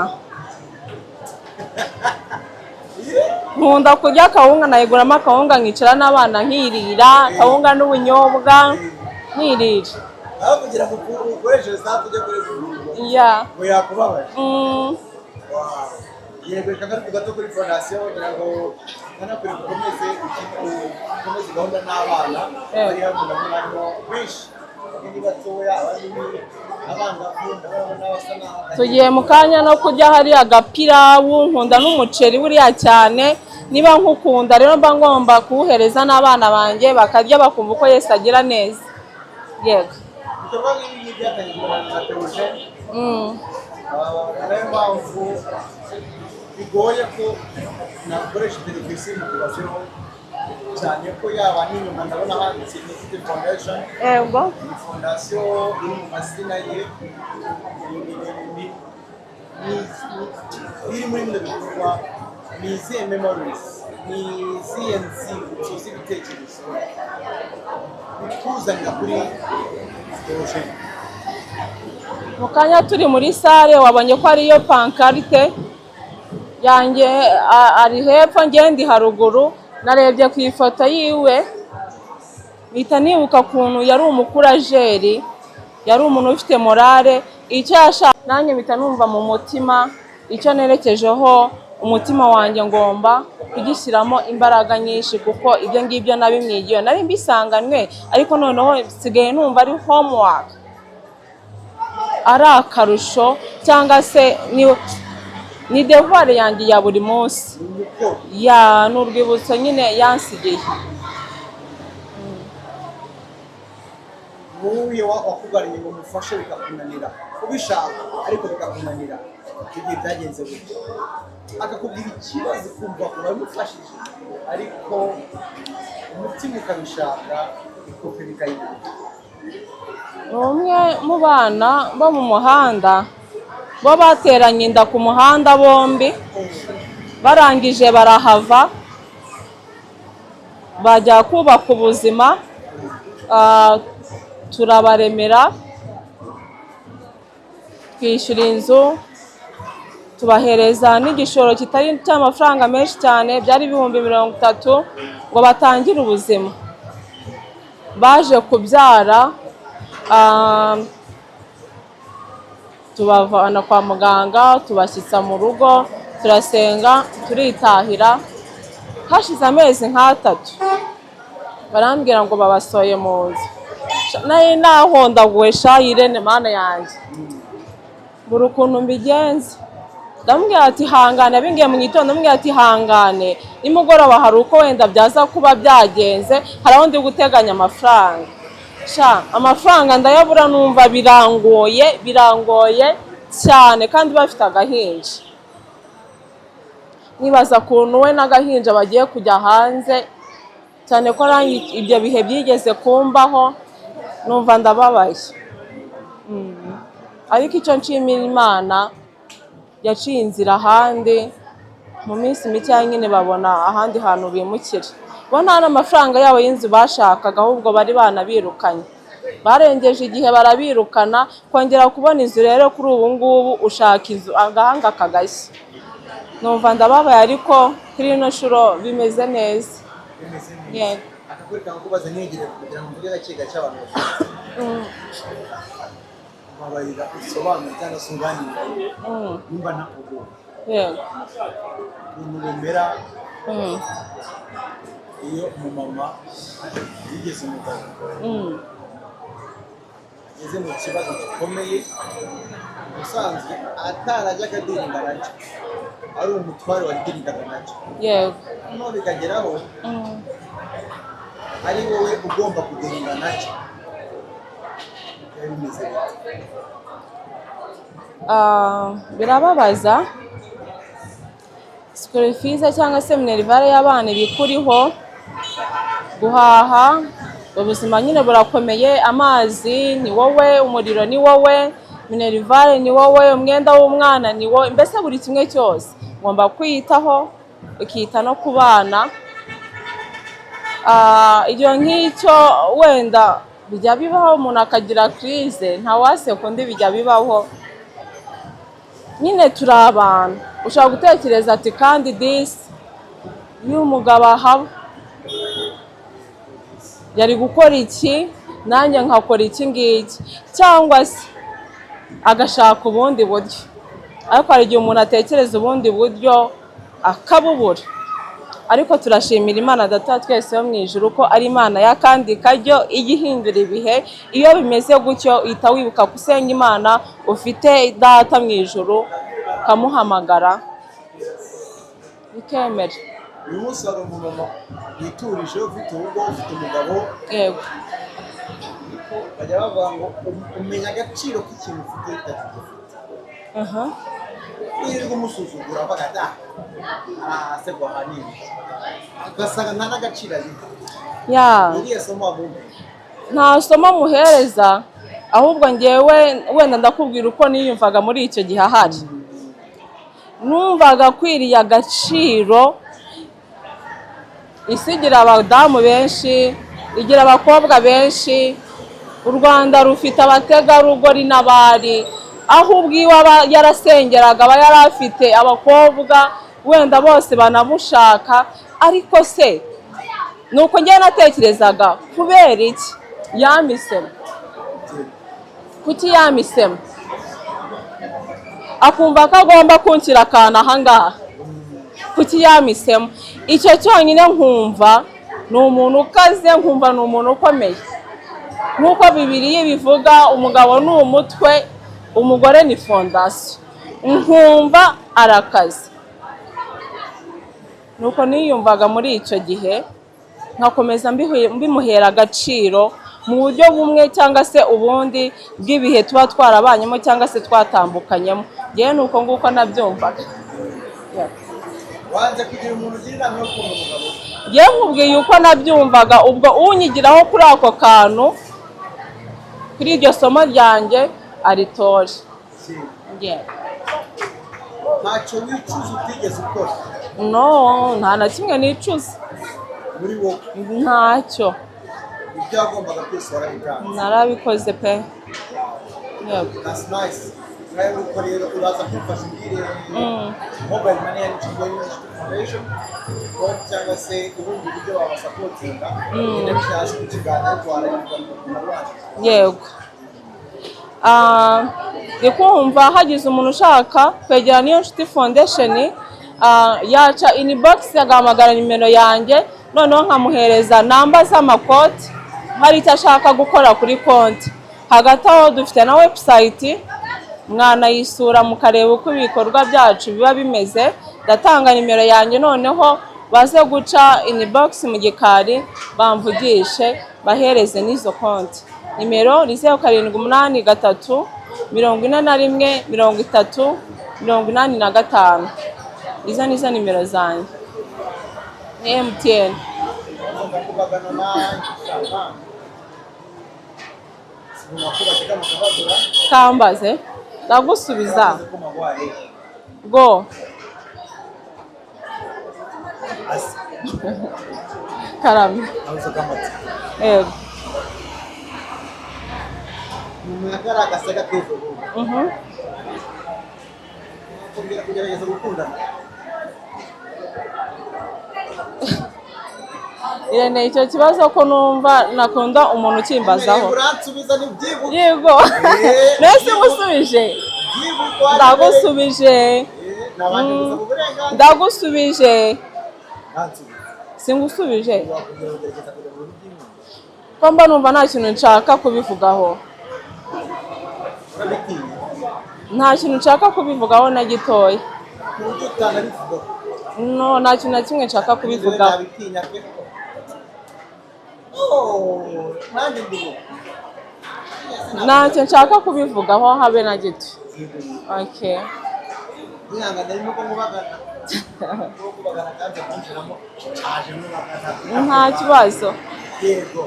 Speaker 1: nkunda kurya akawunga, nayiguramo akawunga nkicara n'abana nkirira akawunga n'ubunyobwa nkirira.
Speaker 3: aho kugira ngo ukoreshe saa tujye kuri Google
Speaker 1: Yeah.
Speaker 3: ngo yakubabaje.
Speaker 1: Mm.
Speaker 3: Yego, reka ngaruke gato kuri fondasiyo kugira ngo nanakure ukomeze gahunda n'abana bari hano, ndabona harimo benshi ni batoya, abangavu, n'abasa n'aho.
Speaker 1: Tugiye mu kanya no kurya hariya agapirawu, nkunda n'umuceri buriya cyane, niba nkukunda rero mba ngomba kuwuhereza n'abana banjye bakarya bakumva uko Yesu agira neza. Yego.
Speaker 3: Ibikorwa nk'ibi byatangirwa na Theogene, nayo mpamvu bigoye ko nakoresha televiziyo mu kubashyiraho cyane ko yaba n'inyuma ndabona handitse Nifite Foundation.
Speaker 1: Yego.
Speaker 3: Iyi fondasiyo iri mu mazina ye, iri muri bino bikorwa ni izihe memories, ni izihe nzibutso z'ibitekerezo bikuzanira kuri Theogene?
Speaker 1: Mu kanya turi muri sale wabonye ko ariyo pankarite yanjye ari hepfo, njye ndi haruguru. Narebye ku ifoto yiwe mpita nibuka ukuntu yari umukurajeri, yari umuntu ufite morale, icyo yashaka nanjye mpita numva mu mutima icyo nerekejeho, umutima wanjye ngomba kugishyiramo imbaraga nyinshi kuko ibyo ngibyo nabimwigiye, nari mbisanganywe ariko noneho nsigaye numva ari homework, ari akarusho cyangwa se ni devoir yanjye ya buri munsi. Ya n'urwibutso nyine yansigiye.
Speaker 3: Wowe wakugariye ngo mufashe bikakunanira, ubishaka ariko bikakunanira, igihe byagenze gutyo akakubwira ikibazo kumva ko wamufashije ariko umutima ukabishaka ikofe bikayibura.
Speaker 1: Ni umwe mu bana bo mu muhanda, bo bateranye inda ku muhanda bombi, barangije barahava bajya kubaka ubuzima, turabaremera, twishyura inzu, tubahereza n'igishoro kitari cy'amafaranga menshi cyane, byari ibihumbi 30 ngo batangire ubuzima. Baje kubyara, tubavana kwa muganga, tubashyitsa mu rugo, turasenga, turitahira. Hashize amezi nk'3 barambwira ngo babasoye mu nzu. Nayo nahondaguwe Irene mana yanjye, buri ukuntu mbigenze. Ndamubwira ati hangane, abingiye mu gitondo ndamubwira ati hangane, nimugoroba hari uko wenda byaza kuba byagenze, hari aho ndi guteganya amafaranga. Amafaranga ndayabura, numva birangoye cyane kandi bafite agahinja. Nibaza kuntu we n'agahinja bagiye kujya hanze, cyane ko nanjye ibyo bihe byigeze kumbaho, numva ndababaye. Ariko icyo nshimira Imana, yaciye inzira ahandi, mu minsi mike nyine babona ahandi hantu bimukira. Bo nta n'amafaranga yabo y'inzu bashakaga, ahubwo bari banabirukanye. Barengeje igihe barabirukana, kongera kubona inzu rero kuri ubu ngubu ushaka inzu agahanga kagashya. Numva ndababaye ariko kuri ino shuro bimeze neza. Yego.
Speaker 3: Akakurika kubaza negere kugira ngo mvuge gake gake abantu bafite. Mabarira usobanura cyangwa se unganira. Nimba nakugo.
Speaker 1: Yego.
Speaker 3: Nimubera. Iyo umumama yigeze umugabo. Ageze mu kibazo gikomeye, usanzwe atarajyaga adirinda nacyo, ari umutware wadirindaga nacyo.
Speaker 1: Yego.
Speaker 3: Noneho bikageraho ari wowe ugomba kudirinda nacyo. Bimeze bite?
Speaker 1: Birababaza. School fees cyangwa se minerivare y'abana bikuriho, guhaha, ubuzima nyine burakomeye, amazi ni wowe, umuriro ni wowe, minerivare ni wowe, umwenda w'umwana ni wowe, mbese buri kimwe cyose ngomba kwiyitaho, ukita no ku bana. Iyo nk'icyo wenda bijya bibaho umuntu akagira crise, ntawaseka undi bijya bibaho. Nyine turi abantu, ushobora gutekereza ati kandi iyo umugabo ahaba yari gukora iki nanjye nkakora iki ngiki, cyangwa se agashaka ubundi buryo. Ariko hari igihe umuntu atekereza ubundi buryo akabubura. Ariko turashimira Imana Data twese yo mu ijuru ko ari Imana y'akandi karyo ijya ihindura ibihe. Iyo bimeze gutyo uhita wibuka gusenga Imana ufite Data mu ijuru ukamuhamagara bikemera.
Speaker 3: uyu munsi hari umumama witurije ufite urugo ufite umugabo,
Speaker 1: Yego.
Speaker 3: bajya bavuga ngo umenya agaciro k'ikintu ufite utagifite. Wirirwa umusuzugura avuga ati arahasegwa ahanini, ugasanga nta n'agaciro agira. Iriya somo wabumva?
Speaker 1: Nta somo muhereza, ahubwo ngewe wenda ndakubwira uko niyumvaga muri icyo gihe ahari. Numvaga kwiriye agaciro. Isi igira abadamu benshi, igira abakobwa benshi, u Rwanda rufite abategarugori n'abari, aho ubwiwe aba yarasengeraga aba yari afite abakobwa wenda bose banamushaka. Ariko se nuko njye natekerezaga kubera iki yamisemo, kuki yamisemo, akumva ko agomba kunshyira akantu ahangaha, kuki yamisemo. Icyo cyonyine nkumva ni umuntu ukaze, nkumva ni umuntu ukomeye. Nk'uko Bibiliya bivuga umugabo ni umutwe, umugore ni fondasiyo. Nkumva arakaze. Nuko niyumvaga muri icyo gihe nkakomeza mbimuhera agaciro mu buryo bumwe cyangwa se ubundi bw'ibihe tuba twarabanyemo cyangwa se twatambukanyemo. Ngewe nuko nguko nabyumvaga.
Speaker 3: Wanze kugira umuntu ugira inama yo kumva umugabo?
Speaker 1: Ngewe nkubwiye uko nabyumvaga, ubwo unyigiraho kuri ako kantu, kuri iryo somo ryanjye aritoje.
Speaker 3: Ntacyo wicuza utigeze ukora?
Speaker 1: No, nta na kimwe nicuza.
Speaker 3: Muri wowe?
Speaker 1: Ntacyo.
Speaker 3: Ibyo wagombaga byose warabitanze?
Speaker 1: Narabikoze pe. Yego.
Speaker 3: That's nice. Nawe uko rero uraza kumfasha umbwire mobile money ya Kigo Foundation cyangwa se ubundi buryo wabasapotinga ugenda bishyashya ku kiganiro twarayumva mu Rwanda.
Speaker 1: Yego. Ndikumva hagize umuntu ushaka kwegera Niyo Nshuti Foundation, yaca inbox agahamagara nimero yanjye, noneho nkamuhereza namba z'amakoti hari icyo ashaka gukora kuri konti. Hagati aho dufite na website, mwanayisura mukareba uko ibikorwa byacu biba bimeze. Ndatanga nimero yanjye, noneho baze guca inbox mu gikari bamvugishe bahereze n'izo konti. Nimero ni 0783 41 30 85. Izo nizo nimero zanjye. Ni MTN. Kambaze ndagusubiza go karame. Yego.
Speaker 3: Kugerageza gukundana.
Speaker 1: Irene, icyo kibazo ko numva nakunda umuntu ukimbazaho. Yego. Nese musubije. Ndagusubije. Ndagusubije. Singusubije. Ko mba numva nta kintu nshaka kubivugaho. Nta kintu nshaka kubivugaho na gitoya. No, nta kintu na kimwe nshaka kubivugaho. Ntacyo nshaka kubivugaho habe na gito. Okay. Nta kibazo.
Speaker 3: Yego.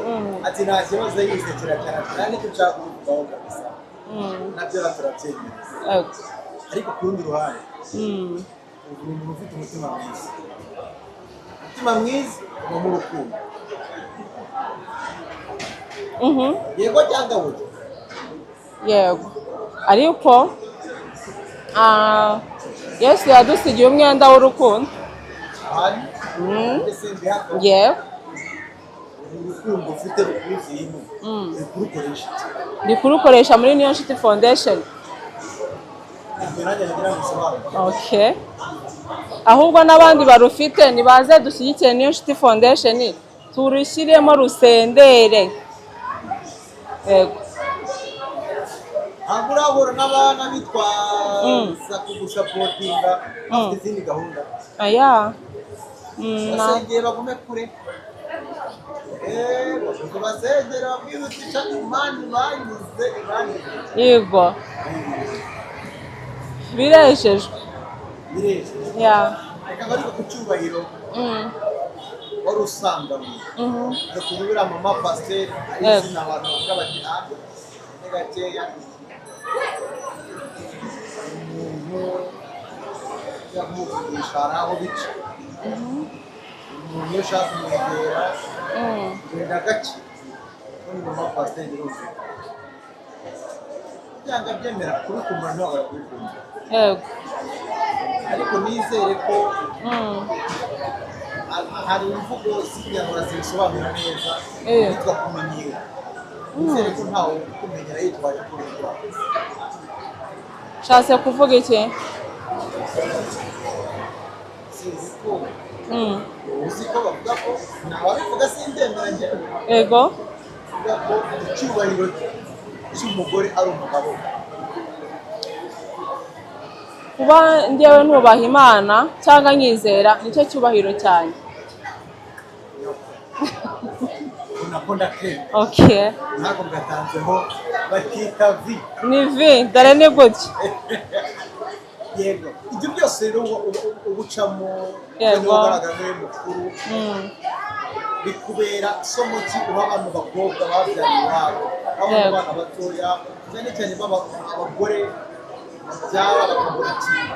Speaker 3: Ati nta kibazo yisekera cyane kandi tushaka kubivugaho kabisa. Nabyo turabyemera. Ariko ku rundi ruhande umuntu ufite umutima mwiza, umutima mwiza ni mu rukundo. Yego cyangwa we?
Speaker 1: Yego. Ariko Yesu yadusigiye umwenda w'urukundo.
Speaker 3: ahari ndetse mbihaka
Speaker 1: yewe
Speaker 3: urukundo ufite rukuziyemo uri kurukoresha
Speaker 1: ndi kurukoresha muri Niyo Nshuti Foundation.
Speaker 3: ibyo nanjye nagira ngo usobanure.
Speaker 1: Okay, ahubwo n'abandi barufite nibaze dushyigikire Niyo Nshuti Foundation turushyiremo rusendere. Yego,
Speaker 3: ntabwo urahura n'abana bitwaza kugusapotinga bafite izindi gahunda
Speaker 1: aya
Speaker 3: basengera bagume kure basengera bamwihutisha imana banyuze
Speaker 1: yego birejejwe
Speaker 3: birejeje
Speaker 1: ya
Speaker 3: reka ariko ku cyubahiro wari usanganywe no kubura mama pasiteri ari izina abantu bavuga bati ntabwo ni gakeya umuntu yamuvugisha hari aho bica umuntu iyo ushaka kumwegera genda gake none mama pasiteri rwose byanga byemera kubikunda ntabwo barakubikunda
Speaker 1: yego
Speaker 3: ariko nizere ko hari imvugo z'ikinyarwanda zibisobanura neza yitwa kumenyera. Nizere ko ntawe kumenyera yitwaje kurindwa.
Speaker 1: Shatse kuvuga iki?
Speaker 3: Sinzi ko uzi ko bavuga ko ntawabivuga sindemera njyewe.
Speaker 1: Yego,
Speaker 3: Bavuga ko icyubahiro cy'umugore ari umugabo.
Speaker 1: kuba njyewe nubaha Imana cyangwa nyizera nicyo cyubahiro cyane.
Speaker 3: Unakunda kera.
Speaker 1: Okay,
Speaker 3: Ntabwo ngatanzeho bakita vi.
Speaker 1: ni vi dore ni gutya.
Speaker 3: Yego. Ibyo byose rero ubucamo
Speaker 1: Yego.
Speaker 3: ugaragara mukuru bikubera isomo ki uha abantu bakobwa babyariye iwabo abana batoya cyane cyane abagore babyara bakabura ikintu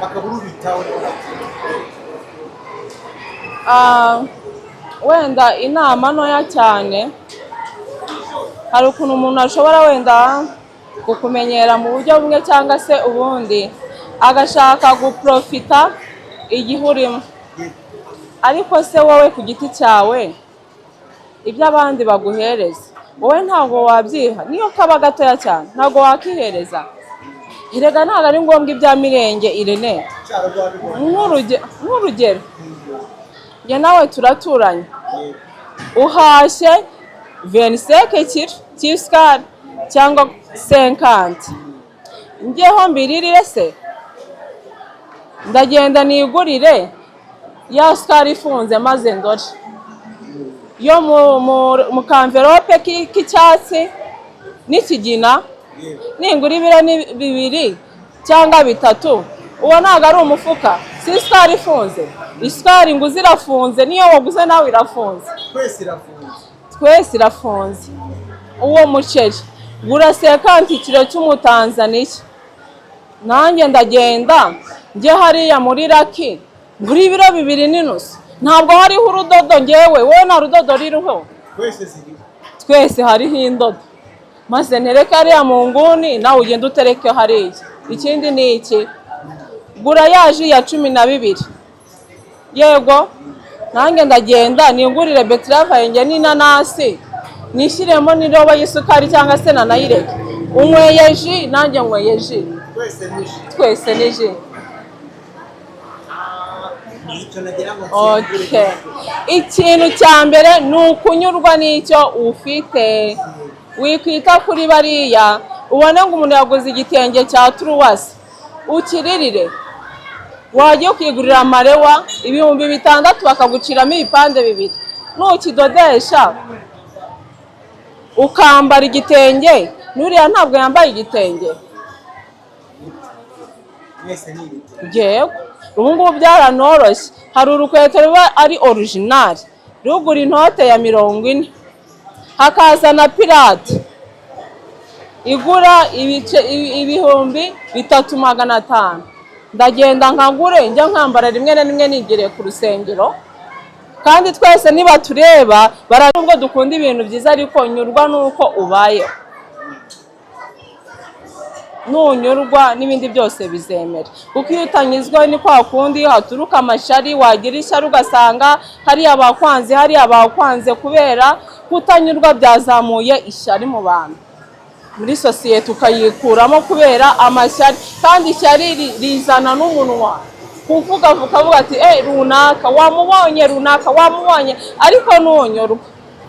Speaker 3: bakabura ubitaho
Speaker 1: Wenda inama ntoya cyane, hari ukuntu umuntu ashobora wenda kukumenyera mu buryo bumwe cyangwa se ubundi agashaka guprofita igihe urimo, ariko se wowe ku giti cyawe ibyo abandi baguhereza wowe ntabwo wabyiha, niyo kaba gatoya cyane ntabwo wakihereza. Erega ntabwo ari ngombwa ibya mirenge Irene. Nk'urugero njye nawe turaturanye, uhashye 25 kilo cy'isukari cyangwa 50, njyeho mbirire se ndagenda nigurire ya sukari ifunze maze ndore yo mu kamverope k'icyatsi n'ikigina, ningura ibiro bibiri cyangwa bitatu, uwo ntabwo ari umufuka, si isukari ifunze. Isukari nguze irafunze, niyo waguze nawe irafunze, twese irafunze. Uwo muceri gura 50 kilo cy'umutanzaniya, nanjye ndagenda njye hariya muri Raki ngura ibiro 2.5, ntabwo hariho urudodo njyewe, wowe nta rudodo ririho, twese hariho indodo, maze ntereke hariya mu nguni nawe ugenda utereke hariya. Ikindi ni iki, gura ya ji ya 12, yego nanjye ndagenda ningurire beterave yanjye n'inanasi nishyiremo n'iroba y'isukari cyangwa se nanayireke, unyweye ji nanjye nyweye ji, twese ni ji. Okay, ikintu cya mbere ni ukunyurwa n'icyo ufite, wikwita kuri bariya ubone ngo umuntu yaguze igitenge cya Truwasi ukiririre, wajya ukigurira amarewa 6,000 bakaguciramo ibipande 2, nukidodesha ukambara igitenge, nuriya ntabwo yambaye igitenge. Yego, ubu ngubu byaranoroshye, hari urukweto ruba ari original rugura inote ya 40, hakaza na pirate igura 3,500, ndagenda nkagure njya nkambara rimwe na rimwe nigiriye ku rusengero. Kandi twese niba tureba baranubwo dukunda ibintu byiza, ariko nyurwa nuko ubayeho. nunyurwa n'ibindi byose bizemera. Kuko iyo utanyuzwe ni kwa kundi haturuka amashari, wagira ishyari ugasanga hariya bakwanze kubera kutanyurwa byazamuye ishyari mu bantu. Muri sosiyete ukayikuramo kubera amashyari, kandi ishyari rizana n'umunwa. Kuvuga ati runaka wamubonye, ariko nunyurwa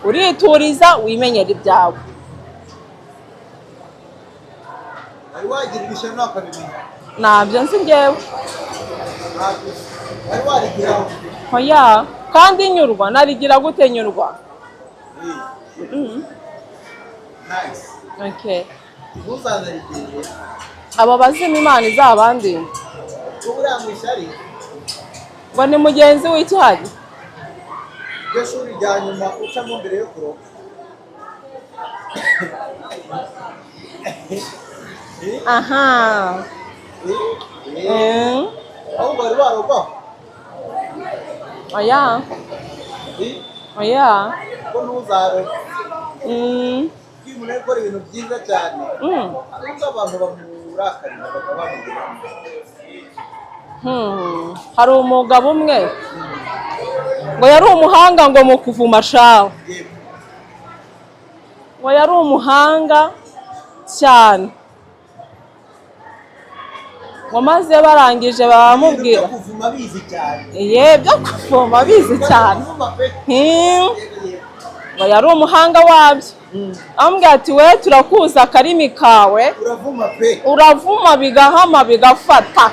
Speaker 1: urituriza wimenyera ibyawe.
Speaker 3: wagira ibishya ntakabimenya
Speaker 1: Ntabyo nzi njyewe.
Speaker 3: wari warigiraho
Speaker 1: Oya, kandi nyurwa narigira gute nyurwa?
Speaker 3: nice
Speaker 1: Okay.
Speaker 3: ntuzanarigire
Speaker 1: Aba bazima Imana izabandi
Speaker 3: uburiya mu ishyari
Speaker 1: ngo ni mugenzi w'icyaha.
Speaker 3: iryo shuri rya nyuma ucamo mbere yo kuroga
Speaker 1: Aha.
Speaker 3: ahubwo wari warogwaho
Speaker 1: Oya. Oya.
Speaker 3: ko ntuzaroge iyo umuntu ari gukora ibintu byiza cyane ariko abantu bamurakarira bakabamugira
Speaker 1: Hari umugabo umwe ngo yari umuhanga ngo mu kuvuma shaho. Ngo yari umuhanga cyane. Ngo maze barangije baramubwira
Speaker 3: byo kuvuma bizi cyane
Speaker 1: byo kuvuma bizi cyane. Ngo yari umuhanga wabyo. Amubwira ati we turakuza akarimi kawe
Speaker 3: uravuma pe
Speaker 1: uravuma bigahama bigafata.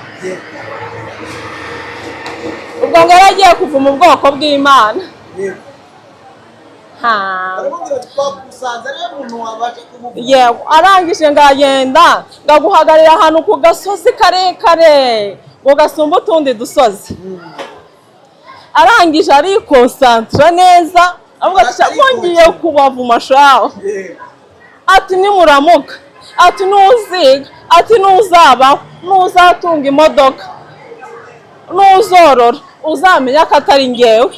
Speaker 1: Ubwo ngo yari agiye kuvuma ubwoko bw'Imana. Yewe arangije ngagenda ngaguhagarira ahantu ku gasozi karekare ngo gasumba utundi dusozi. Arangije arikonsantira neza avuga ati ngiye kubavuma shaho. Ati nimuramuka, ati nuziga, ati nuzabaho, nuzatunga imodoka, nuzorora, uzamenya ko atari ngewe.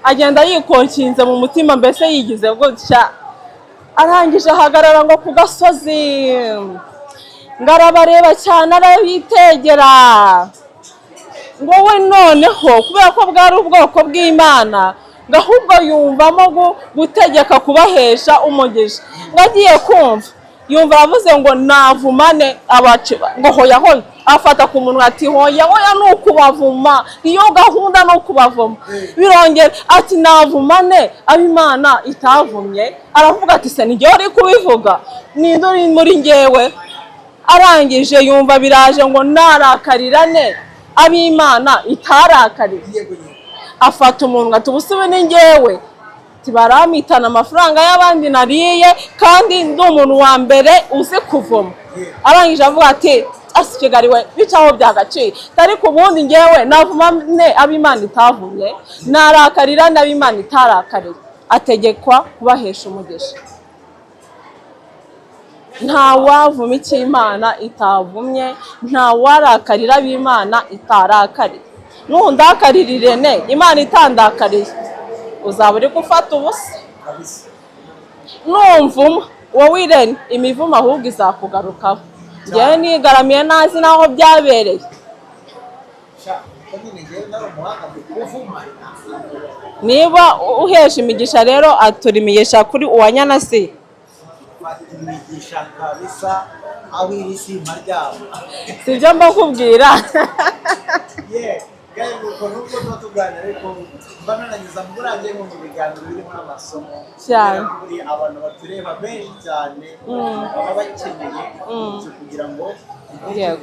Speaker 1: Agenda yikonkinze mu mutima, mbese yigize gutya. Arangije ahagarara ngo ku gasozi ngarabareba cyane arabitegera. Ngo we noneho kubera ko bwari ubwoko bw'Imana ahubwo yumvamo gutegeka kubahesha umugisha. Ngo agiye kumva yumva avuze ngo navumane abace ngo hoya afata ku munwa ati hoya nukubavuma, iyo gahunda nukubavuma. Birongera ati navumane ab'Imana itavumye. Aravuga ati se nijye uri kubivuga, ninde uri muri ngewe? Arangije yumva biraje ngo narakarirane ab'Imana itarakariye. Afata umunwa ati ubusibe ni ngewe, baramitana amafaranga y'abandi nariye kandi ndi umuntu wa mbere uzi kuvoma. Arangije avuga ati Kigali we bicaho byagaciro, ariko ubundi ngewe navumane ab'Imana itavumye, narakarira n'ab'Imana itarakariye. Ategekwa kubahesha umugisha. Nta wavuma icyo Imana itavumye, nta warakarira ab'Imana itarakariye. Nundakarira Imana itandakariye uzaba uri gufata ubusa. Numvuma wowe Irene imivumo ahubwo izakugarukaho. Njyewe nigaramiye nazi naho byabereye. Niba uhesha imigisha rero aturimigisha kuri uwanyanasi.
Speaker 3: imigisha kabisa aho iri sima ryabo
Speaker 1: Sibyo mbakubwira.
Speaker 3: kandi nuko nubwo tuba tuganira ariko mba nananyuza mu burangiye mu biganiro birimo n'amasomo
Speaker 1: cyane.
Speaker 3: Abantu batureba benshi cyane baba bakeneye kugira ngo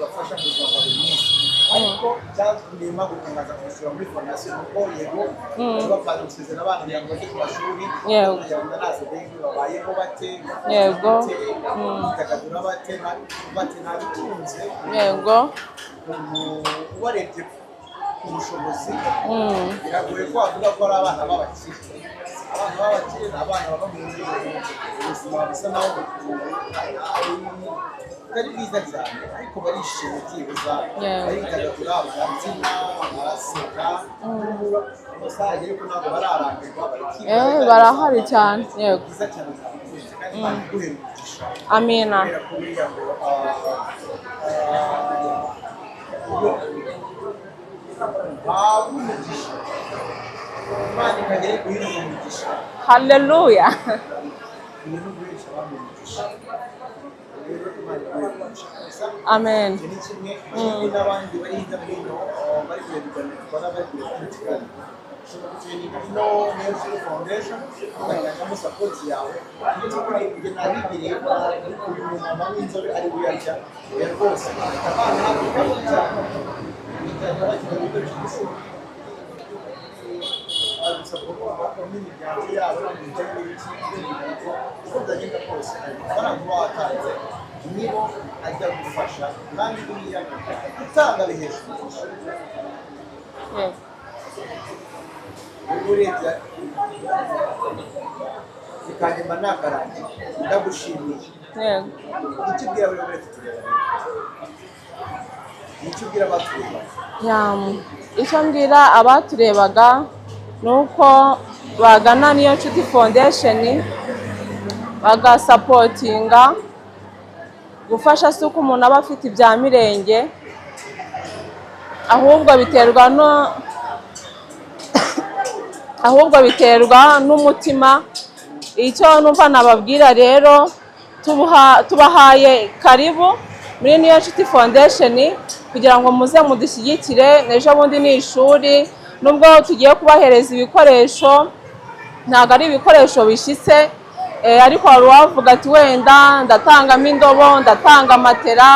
Speaker 3: bafasha mu buzima bwa buri munsi. Ariko byatumye gukomeza kubishyura muri fondasiyo kuko yego bapanga gusezera abana kugira ngo bajye ku mashuri kugira ngo ntaze benshi babayeho bate bidagadura bate ntabitunze ubarebye ubushobozi biragoye ko wavuga ko ari abana b'abakire. Abana b'abakire ni abana baba mu buzima busa naho butari bwiza cyane, ariko barishimye byibuza baridagadura barabyina baraseka amasaha agera ko ntabwo bararambirwa
Speaker 1: barahari cyane. Yego
Speaker 3: byiza cyane kandi Imana iguhe umugisha
Speaker 1: amina
Speaker 3: kubera ko buriya ngo uhabwe umugisha Imana ikagera guhera umugisha
Speaker 1: haleluya
Speaker 3: ibintu byinshi abantu umugisha rero Imana iguhe umugisha
Speaker 1: amen
Speaker 3: iki ni kimwe ikindi n'abandi bari hirya no hino bari kurebana twara bari kurebana ino Nation Foundation bakajyamo support yawe ndetse kuri ibyo nabibiri uyu mumama w'inzobe ari buyarya rwose abana bakaba cyane nibo ajya gufasha kandi buriya gutanga bihesha uburebye bikanyuma nakarangiye ndagushimiye icyo ubwira buri wese tureba icyo ubwira abatureba
Speaker 1: icyo mbwira abaturebaga ni uko bagana niyo nshuti foundation bagasapotinga gufasha si uko umuntu aba afite ibya mirenge ahubwo biterwa n'umutima icyo numva nababwira rero tubahaye karibu muri niyo nshuti foundation kugira ngo muze mudushyigikire n'ejo bundi ni ishuri nubwo tugiye kubahereza ibikoresho ntabwo ari ibikoresho bishyitse ariko hari uwavuga ati wenda ndatangamo indobo ndatanga matera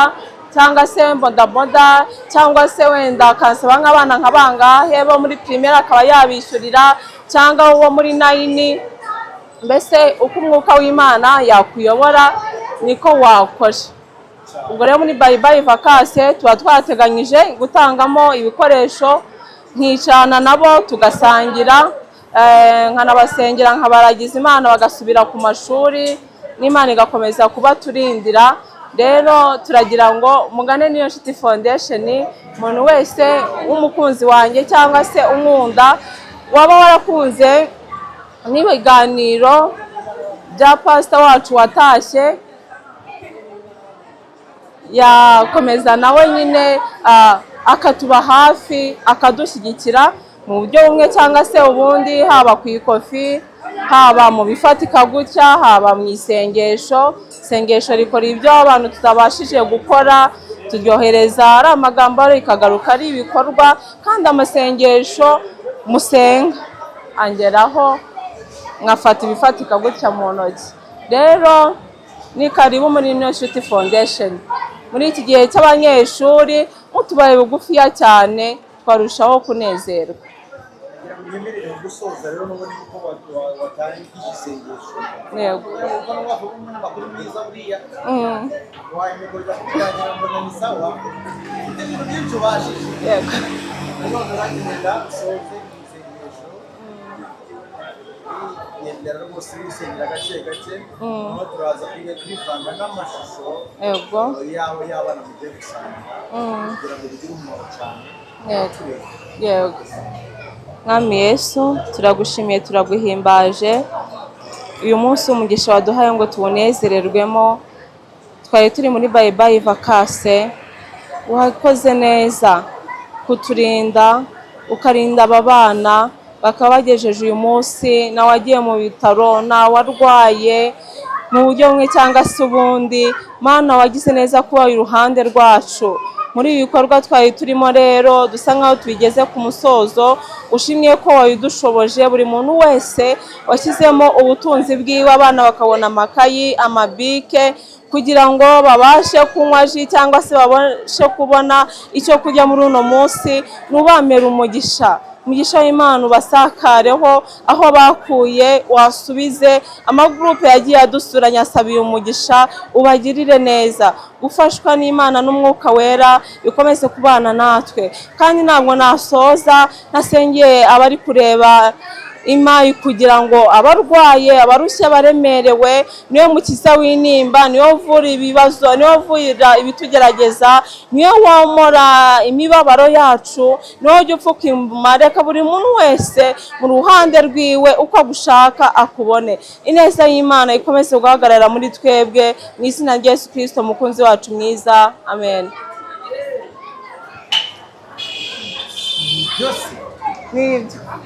Speaker 1: cyangwa se bodaboda cyangwa se wenda akansaba nk'abana nka bangahe bo muri primaire akaba yabishyurira cyangwa uwo muri 9 mbese uko umwuka w'Imana yakuyobora niko wakora ubwo rero muri Bye Bye Vacances tuba twateganyije gutangamo ibikoresho nkicana nabo tugasangira nkanabasengera nkabaragiza Imana bagasubira ku mashuri n'Imana igakomeza kubaturindira rero turagira ngo mugane niyo nshuti foundation umuntu wese w'umukunzi wanjye cyangwa se unkunda waba warakunze n'ibiganiro bya pastor wacu watashye yakomeza nawe nyine akatuba hafi akadushyigikira mu buryo bumwe cyangwa se ubundi haba ku ikofi haba mu bifatika gutya haba mu isengesho rikora ibyo abantu tutabashije gukora turyohereza ari amagambo ikagaruka ari ibikorwa kandi amasengesho musenga angeraho nkafata ibifatika gutya mu ntoki rero ni karibu muri niyo nshuti foundation muri iki gihe cy'abanyeshuri mutubaye bugufiya cyane twarushaho kunezerwa
Speaker 3: yemerera gusoza rero n'ubundi kuko watanye igisengesho
Speaker 1: yego
Speaker 3: ubwo n'ubwo n'amakuru mwiza buriya wayimegurira kuganira mbona ni sawa ibintu byinshi ubashije
Speaker 1: yego
Speaker 3: none uragenda soze igisengesho yendera rwose bisengera gake gake no turaza kwivanga n'amashusho
Speaker 1: yego
Speaker 3: yawe y'abana mugiye gusanga kugira ngo bigire umumaro cyane
Speaker 1: yego Mwami Yesu turagushimiye turaguhimbaje uyu munsi umugisha waduhaye ngo tuwunezererwemo twari turi muri Bye Bye Vacances wakoze neza kuturinda ukarinda aba bana bakaba bagejeje uyu munsi nawe wagiye mu bitaro nawe warwaye mu buryo bumwe cyangwa se ubundi Mana wagize neza kuba iruhande rwacu muri ibi bikorwa twari turimo rero dusa nkaho tubigeze ku musozo ushimye ko wabidushoboje buri muntu wese washyizemo ubutunzi bwiwe abana bakabona amakayi amabike kugira ngo babashe kunywa ji cyangwa se babashe kubona icyo kurya muri uno munsi nubamera umugisha w'Imana ubasakareho aho bakuye wasubize amagurupe yagiye adusuranya asabiye umugisha ubagirire neza gufashwa n'Imana n'umwuka wera bikomeze kubana natwe kandi ntabwo nasoza nasengeye abari kureba impaye kugira ngo abarwaye, abarushye, abaremerewe, niwe mukiza w'intimba, niwe uvura ibibazo, niwe uvura ibitugerageza, niwe womora imibabaro yacu, niwe ujya upfuka inguma. Reka buri muntu wese mu ruhande rwiwe uko agushaka akubone. Ineza y'Imana ikomeze guhagarara muri twebwe, mu izina rya Yesu Kristo mukunzi wacu mwiza, amen.
Speaker 3: byose
Speaker 1: Nibyo.